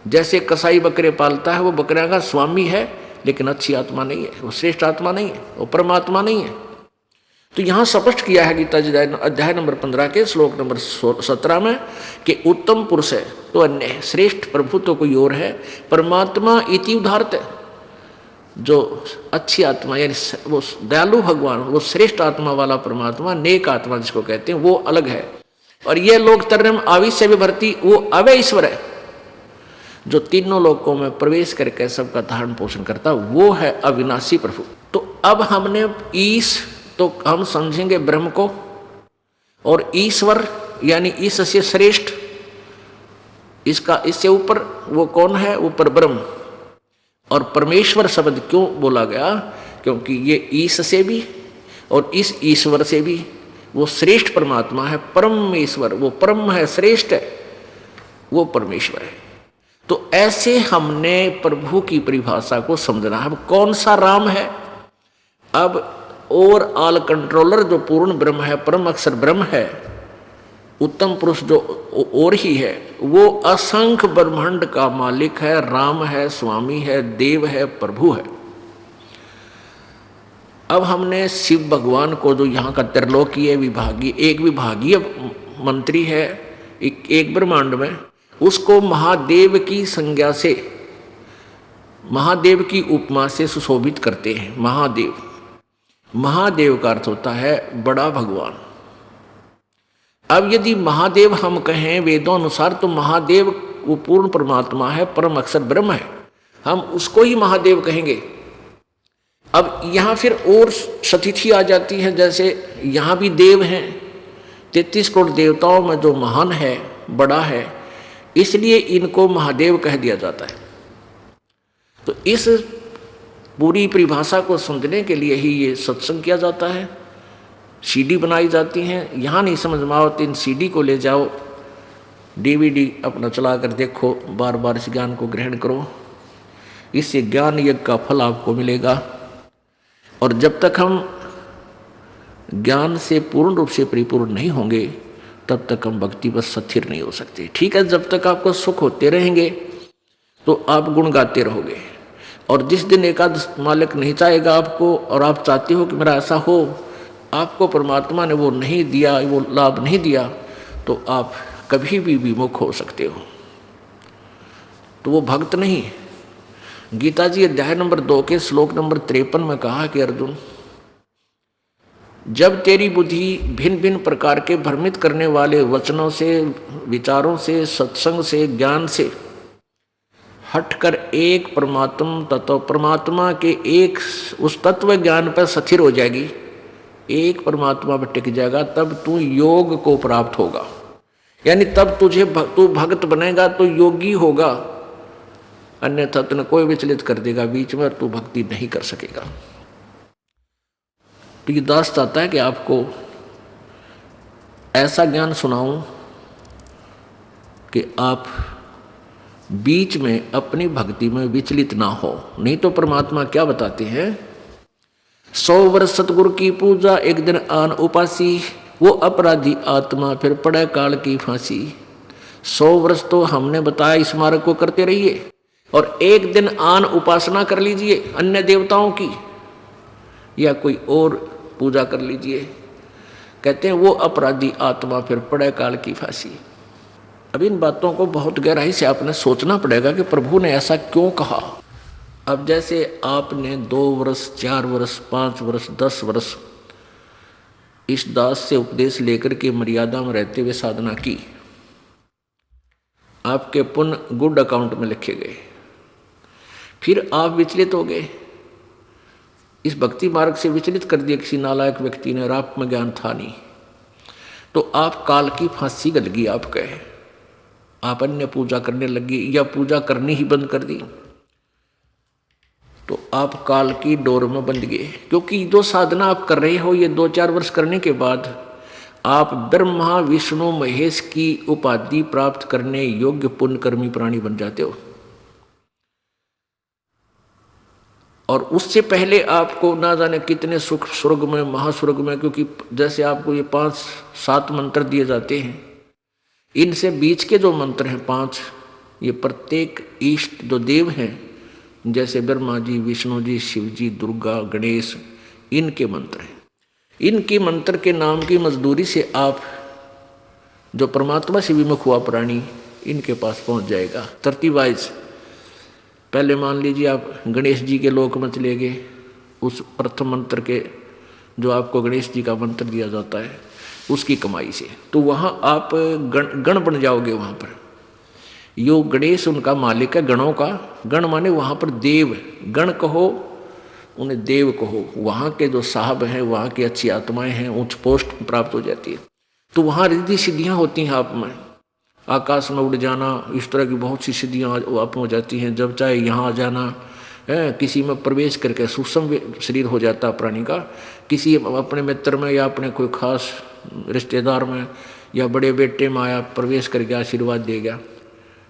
जैसे कसाई बकरे पालता है, वो बकरियां का स्वामी है, लेकिन अच्छी आत्मा नहीं है, वो श्रेष्ठ आत्मा नहीं है, वो परमात्मा नहीं है। तो यहां स्पष्ट किया है गीता जी अध्याय नंबर 15 के श्लोक नंबर 17 में कि उत्तम पुरुष है तो अन्य है, श्रेष्ठ प्रभु तो कोई और है, परमात्मा इति उदाहरत। जो अच्छी आत्मा यानी वो दयालु भगवान, वो श्रेष्ठ आत्मा वाला परमात्मा, नेक आत्मा जिसको कहते हैं, वो अलग है। और ये लोग तरम आविश्य विभर्ती, वो अवय ईश्वर है, जो तीनों लोकों में प्रवेश करके सबका धारण पोषण करता, वो है अविनाशी प्रभु। तो अब हमने ईश तो हम समझेंगे ब्रह्म को, और ईश्वर यानी ईश से श्रेष्ठ, इसका इससे ऊपर वो कौन है, वो परब्रह्म। और परमेश्वर शब्द क्यों बोला गया, क्योंकि ये ईश से भी और इस ईश्वर से भी वो श्रेष्ठ परमात्मा है, परमेश्वर, वो परम है, श्रेष्ठ है, वो परमेश्वर है। तो ऐसे हमने प्रभु की परिभाषा को समझना है। अब कौन सा राम है, अब और ऑल कंट्रोलर जो पूर्ण ब्रह्म है, परम अक्षर ब्रह्म है, उत्तम पुरुष जो और ही है, वो असंख्य ब्रह्मांड का मालिक है, राम है, स्वामी है, देव है, प्रभु है। अब हमने शिव भगवान को, जो यहाँ का त्रिलोकीय विभागीय, एक विभागीय मंत्री है एक ब्रह्मांड में, उसको महादेव की संज्ञा से, महादेव की उपमा से सुशोभित करते हैं। महादेव, महादेव का अर्थ होता है बड़ा भगवान। अब यदि महादेव हम कहें वेदों अनुसार, तो महादेव वो पूर्ण परमात्मा है, परम अक्षर ब्रह्म है, हम उसको ही महादेव कहेंगे। अब यहाँ फिर और सतिथि आ जाती है, जैसे यहाँ भी देव हैं, 33 करोड़ देवताओं में जो महान है, बड़ा है, इसलिए इनको महादेव कह दिया जाता है। तो इस पूरी परिभाषा को समझने के लिए ही ये सत्संग किया जाता है, सीडी बनाई जाती हैं। यहाँ नहीं समझ में आओ तो इन सीडी को ले जाओ, डीवीडी अपना चला कर देखो, बार बार इस ज्ञान को ग्रहण करो, इससे ज्ञान यज्ञ का फल आपको मिलेगा। और जब तक हम ज्ञान से पूर्ण रूप से परिपूर्ण नहीं होंगे, तब तक हम भक्ति पर स्थिर नहीं हो सकते। ठीक है, जब तक आपको सुख होते रहेंगे तो आप गुण गाते रहोगे, और जिस दिन एकादश मालिक नहीं चाहेगा आपको, और आप चाहते हो कि मेरा ऐसा हो, आपको परमात्मा ने वो नहीं दिया, वो लाभ नहीं दिया, तो आप कभी भी विमुख हो सकते हो, तो वो भक्त नहीं। गीता जी अध्याय नंबर 2 के श्लोक नंबर 53 में कहा कि अर्जुन, जब तेरी बुद्धि भिन्न भिन्न प्रकार के भ्रमित करने वाले वचनों से, विचारों से, सत्संग से, ज्ञान से हटकर एक परमात्मा के एक उस तत्व ज्ञान पर स्थिर हो जाएगी, एक परमात्मा पर टिक जाएगा, तब तू योग को प्राप्त होगा। यानी तब तू भक्त बनेगा तो योगी होगा, अन्यथा तुने कोई विचलित कर देगा बीच में और तू भक्ति नहीं कर सकेगा। तो ये दास चाहता है कि आपको ऐसा ज्ञान सुनाऊं कि आप बीच में अपनी भक्ति में विचलित ना हो। नहीं तो परमात्मा क्या बताते हैं, 100 वर्ष सतगुरु की पूजा, एक दिन आन उपासी, वो अपराधी आत्मा फिर पड़े काल की फांसी। 100 वर्ष तो हमने बताया इस मार्ग को करते रहिए, और एक दिन आन उपासना कर लीजिए अन्य देवताओं की, या कोई और पूजा कर लीजिए, कहते हैं वो अपराधी आत्मा फिर पड़े काल की फांसी। अब इन बातों को बहुत गहराई से आपने सोचना पड़ेगा कि प्रभु ने ऐसा क्यों कहा। अब जैसे आपने 2 वर्ष, 4 वर्ष, 5 वर्ष, 10 वर्ष इस दास से उपदेश लेकर के मर्यादा में रहते हुए साधना की, आपके पुण्य गुड अकाउंट में लिखे गए, फिर आप विचलित हो गए, इस भक्ति मार्ग से विचलित कर दिया किसी नालायक व्यक्ति ने, और आप में ज्ञान था नहीं, तो आप काल की फांसी गल गई। आप कहे आप अन्य पूजा करने लगी या पूजा करनी ही बंद कर दी, तो आप काल की डोर में बंध गए। क्योंकि जो साधना आप कर रहे हो ये 2-4 वर्ष करने के बाद आप ब्रह्मा विष्णु महेश की उपाधि प्राप्त करने योग्य पुण्यकर्मी प्राणी बन जाते हो। और उससे पहले आपको ना जाने कितने सुख स्वर्ग में, महास्वर्ग में, क्योंकि जैसे आपको ये 5-7 मंत्र दिए जाते हैं, इनसे बीच के जो मंत्र हैं 5, ये प्रत्येक इष्ट जो देव हैं जैसे ब्रह्मा जी, विष्णु जी, शिव जी, दुर्गा, गणेश, इनके मंत्र हैं। इनकी मंत्र के नाम की मजदूरी से आप जो परमात्मा से विमुख हुआ प्राणी इनके पास पहुंच जाएगा। तरतीब वाइज पहले मान लीजिए आप गणेश जी के लोक में चले गए, उस प्रथम मंत्र के जो आपको गणेश जी का मंत्र दिया जाता है उसकी कमाई से, तो वहाँ आप गण बन जाओगे। वहाँ पर यो गणेश उनका मालिक है, गणों का। गण माने वहाँ पर देव, गण कहो उन्हें देव कहो। वहाँ के जो साहब हैं, वहाँ की अच्छी आत्माएं हैं, उच्च पोस्ट प्राप्त हो जाती है। तो वहाँ रिद्धि सिद्धियाँ होती हैं आप में, आकाश में उड़ जाना, इस तरह की बहुत सी सिद्धियाँ आप में हो जाती हैं। जब चाहे यहाँ आ जाना है, किसी में प्रवेश करके सूक्ष्म शरीर हो जाता है प्राणी का, किसी अपने मित्र में या अपने कोई खास रिश्तेदार में या बड़े बेटे में आया, प्रवेश करके आशीर्वाद दे गया,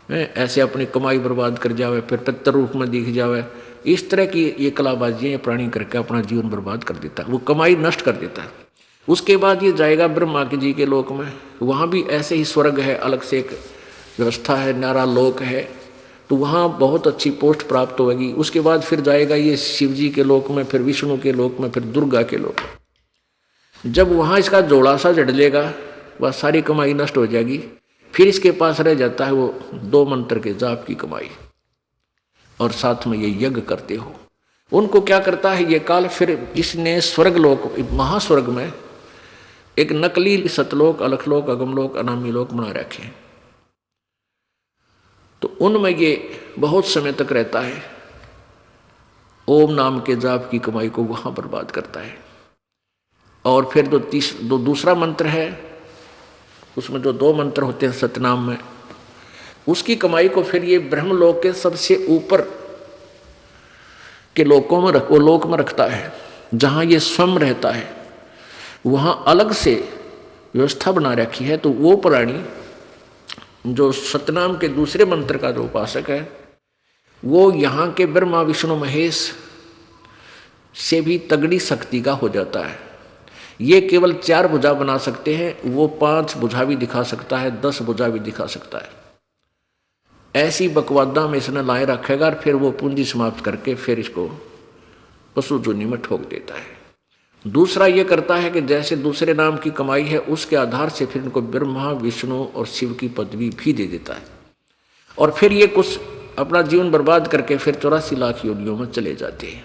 ऐसे अपनी कमाई बर्बाद कर जावे, फिर पितर रूप में दिख जावे। इस तरह की ये कलाबाजियाँ ये प्राणी करके अपना जीवन बर्बाद कर देता है, वो कमाई नष्ट कर देता है। उसके बाद ये जाएगा ब्रह्मा के जी के लोक में, वहाँ भी ऐसे ही स्वर्ग है, अलग से एक व्यवस्था है, न्यारा लोक है, तो वहाँ बहुत अच्छी पोस्ट प्राप्त होगी। उसके बाद फिर जाएगा ये शिव जी के लोक में, फिर विष्णु के लोक में, फिर दुर्गा के लोक में। जब वहाँ इसका जोड़ा सा जड़ लेगा, वह सारी कमाई नष्ट हो जाएगी। फिर इसके पास रह जाता है वो 2 मंत्र के जाप की कमाई, और साथ में ये यज्ञ करते हो। उनको क्या करता है ये काल, फिर इसने स्वर्ग लोक, महास्वर्ग में एक नकली सतलोक, अलखलोक, अगमलोक, अनामी लोक बना रखे हैं। तो उनमें ये बहुत समय तक रहता है, ओम नाम के जाप की कमाई को वहां बर्बाद करता है। और फिर जो दूसरा मंत्र है, उसमें जो 2 मंत्र होते हैं सतनाम में, उसकी कमाई को फिर ये ब्रह्मलोक के सबसे ऊपर के लोकों में लोक में रखता है, जहाँ ये स्वयं रहता है। वहाँ अलग से व्यवस्था बना रखी है। तो वो प्राणी जो सतनाम के दूसरे मंत्र का जो उपासक है, वो यहाँ के ब्रह्मा विष्णु महेश से भी तगड़ी शक्ति का हो जाता है। ये केवल 4 भुजा बना सकते हैं, वो 5 भुजा भी दिखा सकता है, 10 भुजा भी दिखा सकता है। ऐसी बकवादा में इसने लाए रखेगा, और फिर वो पूंजी समाप्त करके फिर इसको पशु जोनि में ठोक देता है। दूसरा ये करता है कि जैसे दूसरे नाम की कमाई है, उसके आधार से फिर इनको ब्रह्मा विष्णु और शिव की पदवी भी दे देता है। और फिर ये कुछ अपना जीवन बर्बाद करके फिर 84 लाख योनियों में चले जाते हैं।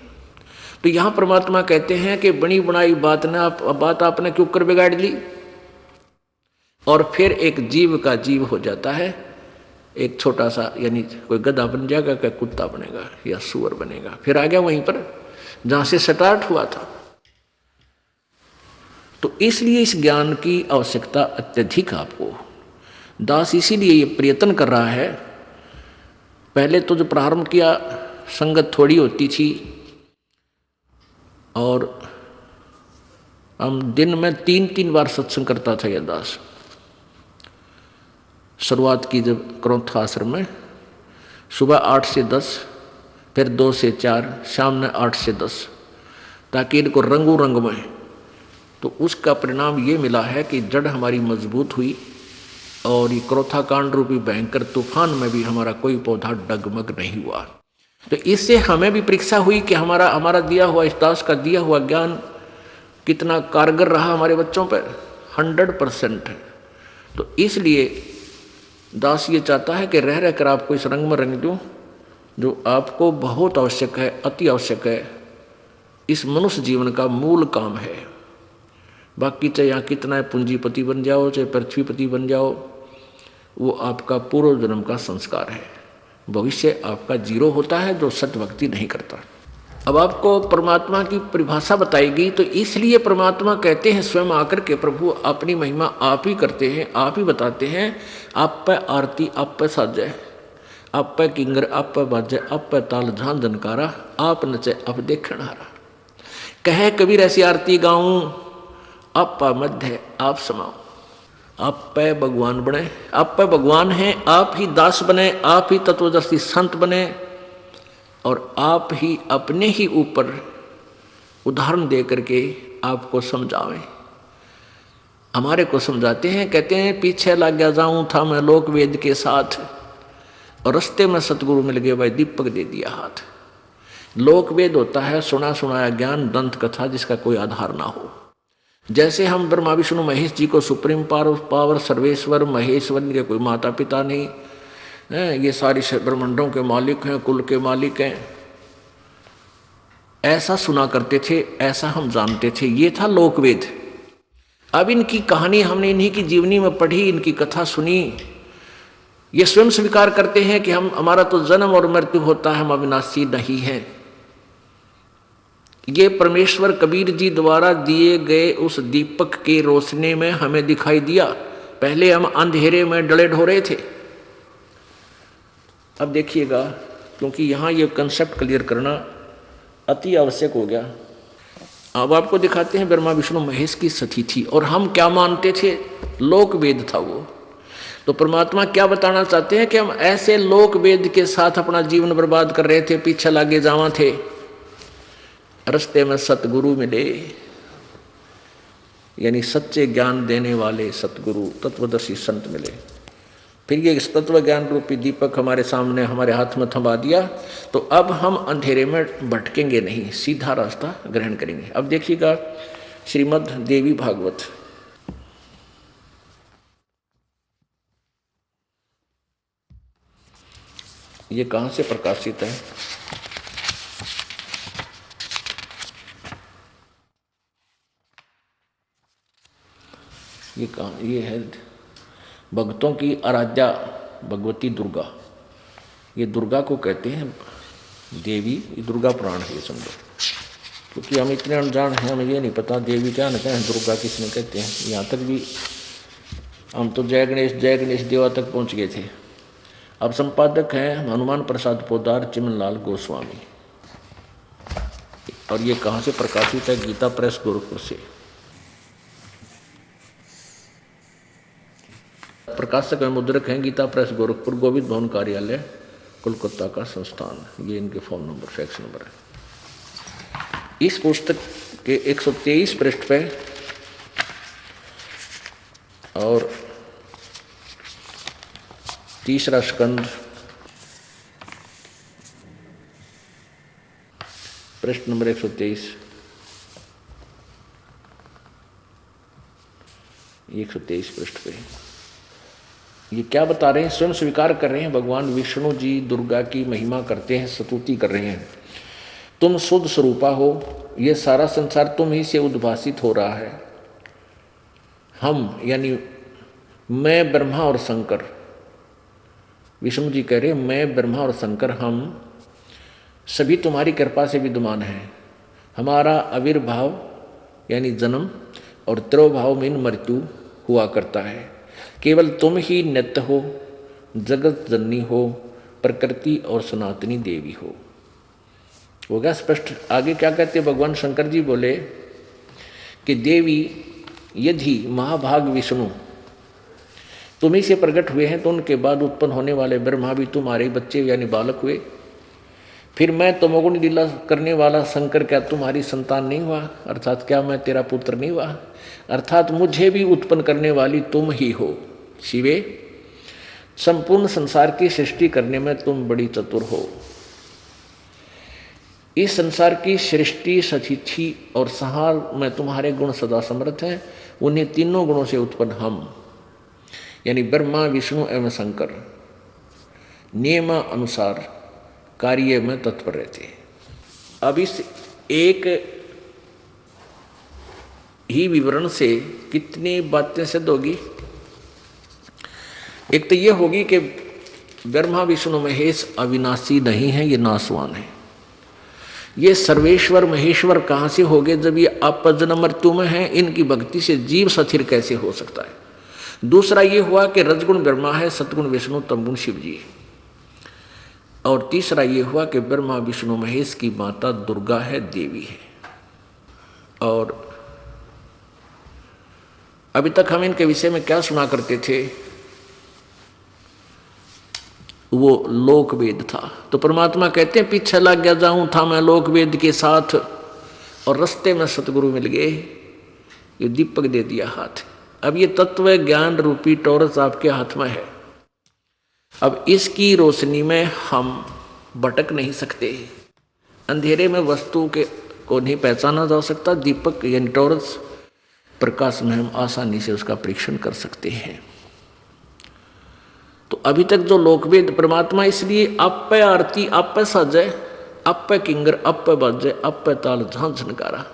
तो यहाँ परमात्मा कहते हैं कि बनी बनाई बात आपने क्यों कर बिगाड़ ली। और फिर एक जीव का जीव हो जाता है, एक छोटा सा, यानी कोई गधा बन जाएगा, क्या कुत्ता बनेगा या सुअर बनेगा, फिर आ गया वहीं पर जहाँ से स्टार्ट हुआ था। तो इसलिए इस ज्ञान की आवश्यकता अत्यधिक आपको। दास इसीलिए ये प्रयत्न कर रहा है। पहले तो जो प्रारंभ किया संगत थोड़ी होती थी, और हम दिन में 3-3 बार सत्संग करता था यह दास। शुरुआत की जब क्रोथा आश्रम में, सुबह 8 से 10, फिर 2 से 4, शाम में 8 से 10, ताकि इनको रंगों रंग में। तो उसका परिणाम ये मिला है कि जड़ हमारी मजबूत हुई, और ये क्रोथा कांड रूपी भयंकर तूफान में भी हमारा कोई पौधा डगमग नहीं हुआ। तो इससे हमें भी परीक्षा हुई कि हमारा दिया हुआ, इस दास का दिया हुआ ज्ञान कितना कारगर रहा हमारे बच्चों पर। 100% है। तो इसलिए दास ये चाहता है कि रह रहकर आपको इस रंग में रंग दूं जो आपको बहुत आवश्यक है, अति आवश्यक है, इस मनुष्य जीवन का मूल काम है। बाकी चाहे यहाँ कितना पूंजीपति बन जाओ, चाहे पृथ्वीपति बन जाओ, वो आपका पूर्व जन्म का संस्कार है। भविष्य आपका 0 होता है जो सत भक्ति नहीं करता। अब आपको परमात्मा की परिभाषा बताएगी, तो इसलिए परमात्मा कहते हैं स्वयं आकर के, प्रभु अपनी महिमा आप ही करते हैं, आप ही बताते हैं। आप पे आरती आप पे साजय, आप पे किंगर आप पे बाजय, आप पे ताल झान जनकारा, आप नचे अब देखण हारा। कहे कबीर ऐसी आरती गाऊं, आप पा मध्य आप समाओ। आप पे भगवान बने, आप पे भगवान हैं, आप ही दास बने, आप ही तत्वदर्शी संत बने, और आप ही अपने ही ऊपर उदाहरण दे करके आपको समझावें। हमारे को समझाते हैं, कहते हैं पीछे लग गया जाऊं था मैं लोक वेद के साथ, और रास्ते में सतगुरु मिल गए भाई दीपक दे दिया हाथ। लोक वेद होता है सुना सुनाया ज्ञान, दंत कथा जिसका कोई आधार ना हो। जैसे हम ब्रह्मा विष्णु महेश जी को सुप्रीम पावर सर्वेश्वर महेश्वर, इनके कोई माता पिता नहीं, ये सारी ब्रह्मांडों के मालिक हैं, कुल के मालिक हैं, ऐसा सुना करते थे, ऐसा हम जानते थे। ये था लोकवेद। अब इनकी कहानी हमने इन्हीं की जीवनी में पढ़ी, इनकी कथा सुनी। ये स्वयं स्वीकार करते हैं कि हम हमारा तो जन्म और मृत्यु होता है, हम अविनाशी नहीं हैं। ये परमेश्वर कबीर जी द्वारा दिए गए उस दीपक के रोशनी में हमें दिखाई दिया। पहले हम अंधेरे में डले ढोरे थे। अब देखिएगा, क्योंकि यहाँ ये कंसेप्ट क्लियर करना अति आवश्यक हो गया। अब आपको दिखाते हैं ब्रह्मा विष्णु महेश की सती थी, और हम क्या मानते थे, लोक वेद था वो। तो परमात्मा क्या बताना चाहते हैं कि हम ऐसे लोक वेद के साथ अपना जीवन बर्बाद कर रहे थे, पीछे लागे जावा थे। रास्ते में सतगुरु मिले, यानी सच्चे ज्ञान देने वाले सतगुरु तत्वदर्शी संत मिले। फिर ये तत्व ज्ञान रूपी दीपक हमारे सामने हमारे हाथ में थमा दिया, तो अब हम अंधेरे में भटकेंगे नहीं, सीधा रास्ता ग्रहण करेंगे। अब देखिएगा श्रीमद् देवी भागवत, ये कहाँ से प्रकाशित है? ये कहाँ, ये है भक्तों की आराध्या भगवती दुर्गा। ये दुर्गा को कहते हैं देवी, ये दुर्गा पुराण है समझो। क्योंकि हम इतने अनजान हैं, हमें ये नहीं पता देवी क्या न कहें, दुर्गा किसने कहते हैं। यहाँ तक भी हम तो जय गणेश देवा तक पहुँच गए थे। अब संपादक हैं हनुमान प्रसाद पोदार चिमनलाल गोस्वामी, और ये कहाँ से प्रकाशित है? गीता प्रेस गोरखपुर से। प्रकाशक एवं मुद्रक हैं गीता प्रेस गोरखपुर, गोविंद भवन कार्यालय कोलकाता का संस्थान। ये इनके फोन नंबर फैक्स नंबर है। इस पुस्तक के 123 पृष्ठ पे और तीसरा स्कंद पृष्ठ नंबर 123, 123 पृष्ठ पे ये क्या बता रहे हैं? स्वयं स्वीकार कर रहे हैं, भगवान विष्णु जी दुर्गा की महिमा करते हैं, स्तुति कर रहे हैं। तुम शुद्ध स्वरूपा हो, ये सारा संसार तुम ही से उद्भासित हो रहा है। हम यानी मैं ब्रह्मा और शंकर, विष्णु जी कह रहे हैं मैं ब्रह्मा और शंकर हम सभी तुम्हारी कृपा से विद्यमान हैं। हमारा आविर्भाव यानी जन्म और तिरोभाव में मृत्यु हुआ करता है। केवल तुम ही नित्य हो, जगत जननी हो, प्रकृति और सनातनी देवी हो गया स्पष्ट। आगे क्या कहते भगवान शंकर जी बोले कि देवी यदि महाभाग विष्णु तुम्ही से प्रकट हुए हैं, तो उनके बाद उत्पन्न होने वाले ब्रह्मा भी तुम्हारे बच्चे यानी बालक हुए। फिर मैं तमोगुण लीला करने वाला शंकर क्या तुम्हारी संतान नहीं हुआ? अर्थात क्या मैं तेरा पुत्र नहीं हुआ? अर्थात मुझे भी उत्पन्न करने वाली तुम ही हो शिवे। संपूर्ण संसार की सृष्टि करने में तुम बड़ी चतुर हो। इस संसार की सृष्टि सतिथि और संहार में तुम्हारे गुण सदा समर्थ हैं। उन्हीं तीनों गुणों से उत्पन्न हम यानी ब्रह्मा विष्णु एवं शंकर नियम अनुसार कार्य में तत्पर रहते हैं। अब इस एक ही विवरण से कितनी बातें सिद्ध होगी? एक तो ये होगी कि ब्रह्मा विष्णु महेश अविनाशी नहीं है, ये नाशवान है। ये सर्वेश्वर महेश्वर कहाँ से हो गए जब ये अपजन्म मृत्यु में है? इनकी भक्ति से जीव स्थिर कैसे हो सकता है? दूसरा ये हुआ कि रजगुण ब्रह्मा है, सतगुण विष्णु, तमगुण शिव जी। और तीसरा ये हुआ कि ब्रह्मा विष्णु महेश की माता दुर्गा है, देवी है। और अभी तक हम इनके विषय में क्या सुना करते थे? वो लोक वेद था। तो परमात्मा कहते हैं पीछे लग गया जाऊं था मैं लोक वेद के साथ, और रास्ते में सतगुरु मिल गए, ये दीपक दे दिया हाथ। अब ये तत्व ज्ञान रूपी टॉर्च आपके हाथ में है। अब इसकी रोशनी में हम भटक नहीं सकते। अंधेरे में वस्तु के को नहीं पहचाना जा सकता। दीपक यानी टॉर्च प्रकाश में हम आसानी से उसका परीक्षण कर सकते हैं। तो अभी तक जो लोकवेद परमात्मा, इसलिए आप पे आरती, आप पे साजे, आप पे किंगर, आप पे बाजे, आप पे ताल झांझ झनकारा,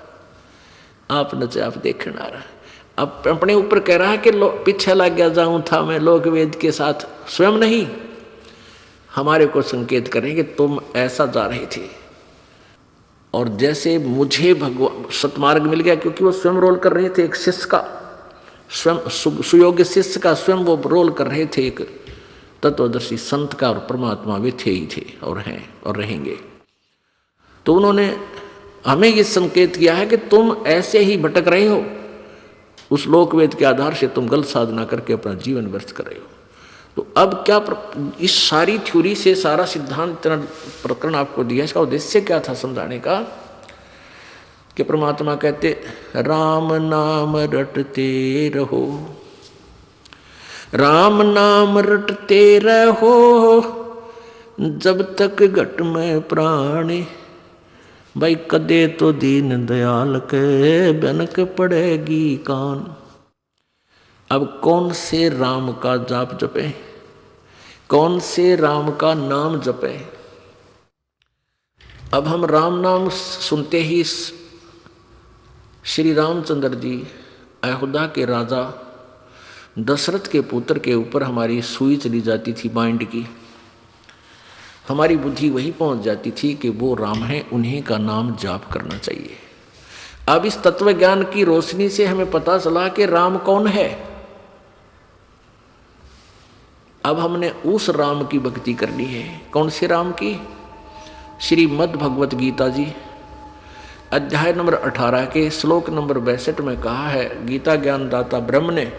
आप नचे आप देखना रहा। अब अपने ऊपर कह रहा है कि पीछे लग गया जाऊं था मैं लोकवेद के साथ। स्वयं नहीं, हमारे को संकेत करें कि तुम ऐसा जा रहे थे। और जैसे मुझे भगवान सतमार्ग मिल गया, क्योंकि वो स्वयं रोल कर रहे थे एक शिष्य का, स्वयं सुयोग्य शिष्य का स्वयं वो रोल कर रहे थे एक तत्वदर्शी संत का। और परमात्मा वे थे ही थे और हैं और रहेंगे। तो उन्होंने हमें ये संकेत किया है कि तुम ऐसे ही भटक रहे हो, उस लोकवेद के आधार से तुम गलत साधना करके अपना जीवन व्यर्थ कर रहे हो। तो अब क्या इस सारी थ्योरी से सारा सिद्धांत प्रकरण आपको दिया, इसका उद्देश्य क्या था समझाने का? कि परमात्मा कहते राम नाम रटते रहो, राम नाम रटते रहो, जब तक घट में प्राणी, भाई कदे तो दीन दयाल के बनक पड़ेगी कान। अब कौन से राम का जाप जपे, कौन से राम का नाम जपे? अब हम राम नाम सुनते ही श्री रामचंद्र जी अयोध्या के राजा दशरथ के पुत्र के ऊपर हमारी सुई चली जाती थी माइंड की। हमारी बुद्धि वही पहुंच जाती थी कि वो राम है, उन्हीं का नाम जाप करना चाहिए। अब इस तत्व ज्ञान की रोशनी से हमें पता चला कि राम कौन है। अब हमने उस राम की भक्ति करनी है। कौन से राम की? श्रीमद् भगवत गीता जी अध्याय नंबर 18 के श्लोक नंबर 62 में कहा है, गीता ज्ञान दाता ब्रह्म ने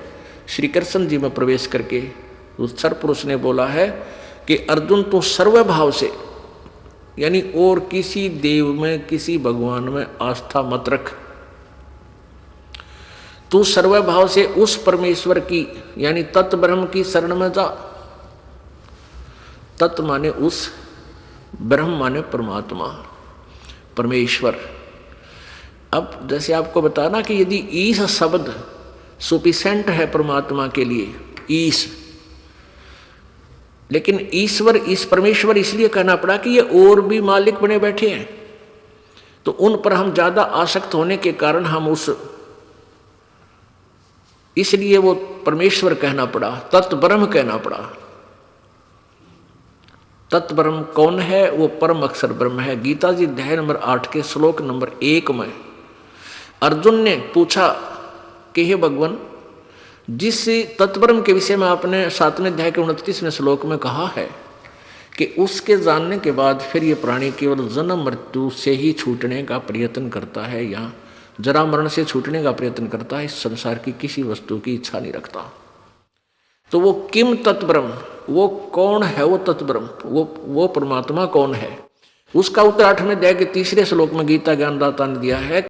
श्री कृष्ण जी में प्रवेश करके उस सरपुरुष ने बोला है कि अर्जुन तो सर्वभाव से, यानी और किसी देव में किसी भगवान में आस्था मत रख, तू सर्वभाव से उस परमेश्वर की यानी तत्व ब्रह्म की शरण में जा। तत्व माने उस, ब्रह्म माने परमात्मा परमेश्वर। अब जैसे आपको बताना कि यदि ईश शब्द सुफिशिएंट है परमात्मा के लिए, ईश, लेकिन ईश्वर इस परमेश्वर इसलिए कहना पड़ा कि ये और भी मालिक बने बैठे हैं, तो उन पर हम ज्यादा आसक्त होने के कारण हम उस, इसलिए वो परमेश्वर कहना पड़ा, तत्व ब्रह्म कहना पड़ा। तत्व ब्रह्म कौन है? वो परम अक्षर ब्रह्म है। गीता जी अध्याय नंबर 8 के श्लोक नंबर 1 में अर्जुन ने पूछा कि हे भगवान, जिस तत्ब्रह्म के विषय में आपने 7वें अध्याय के 29वें श्लोक में कहा है कि उसके जानने के बाद फिर ये प्राणी केवल जन्म मृत्यु से ही छूटने का प्रयत्न करता है, या जरा मरण से छूटने का प्रयत्न करता है, इस संसार की किसी वस्तु की इच्छा नहीं रखता। तो वो किम तत्ब्रह्म, वो कौन है? वो तत्ब्रह्म, वो परमात्मा कौन है? उसका उत्तर 8वें अध्याय के 3 श्लोक में गीता ज्ञानदाता ने दिया है।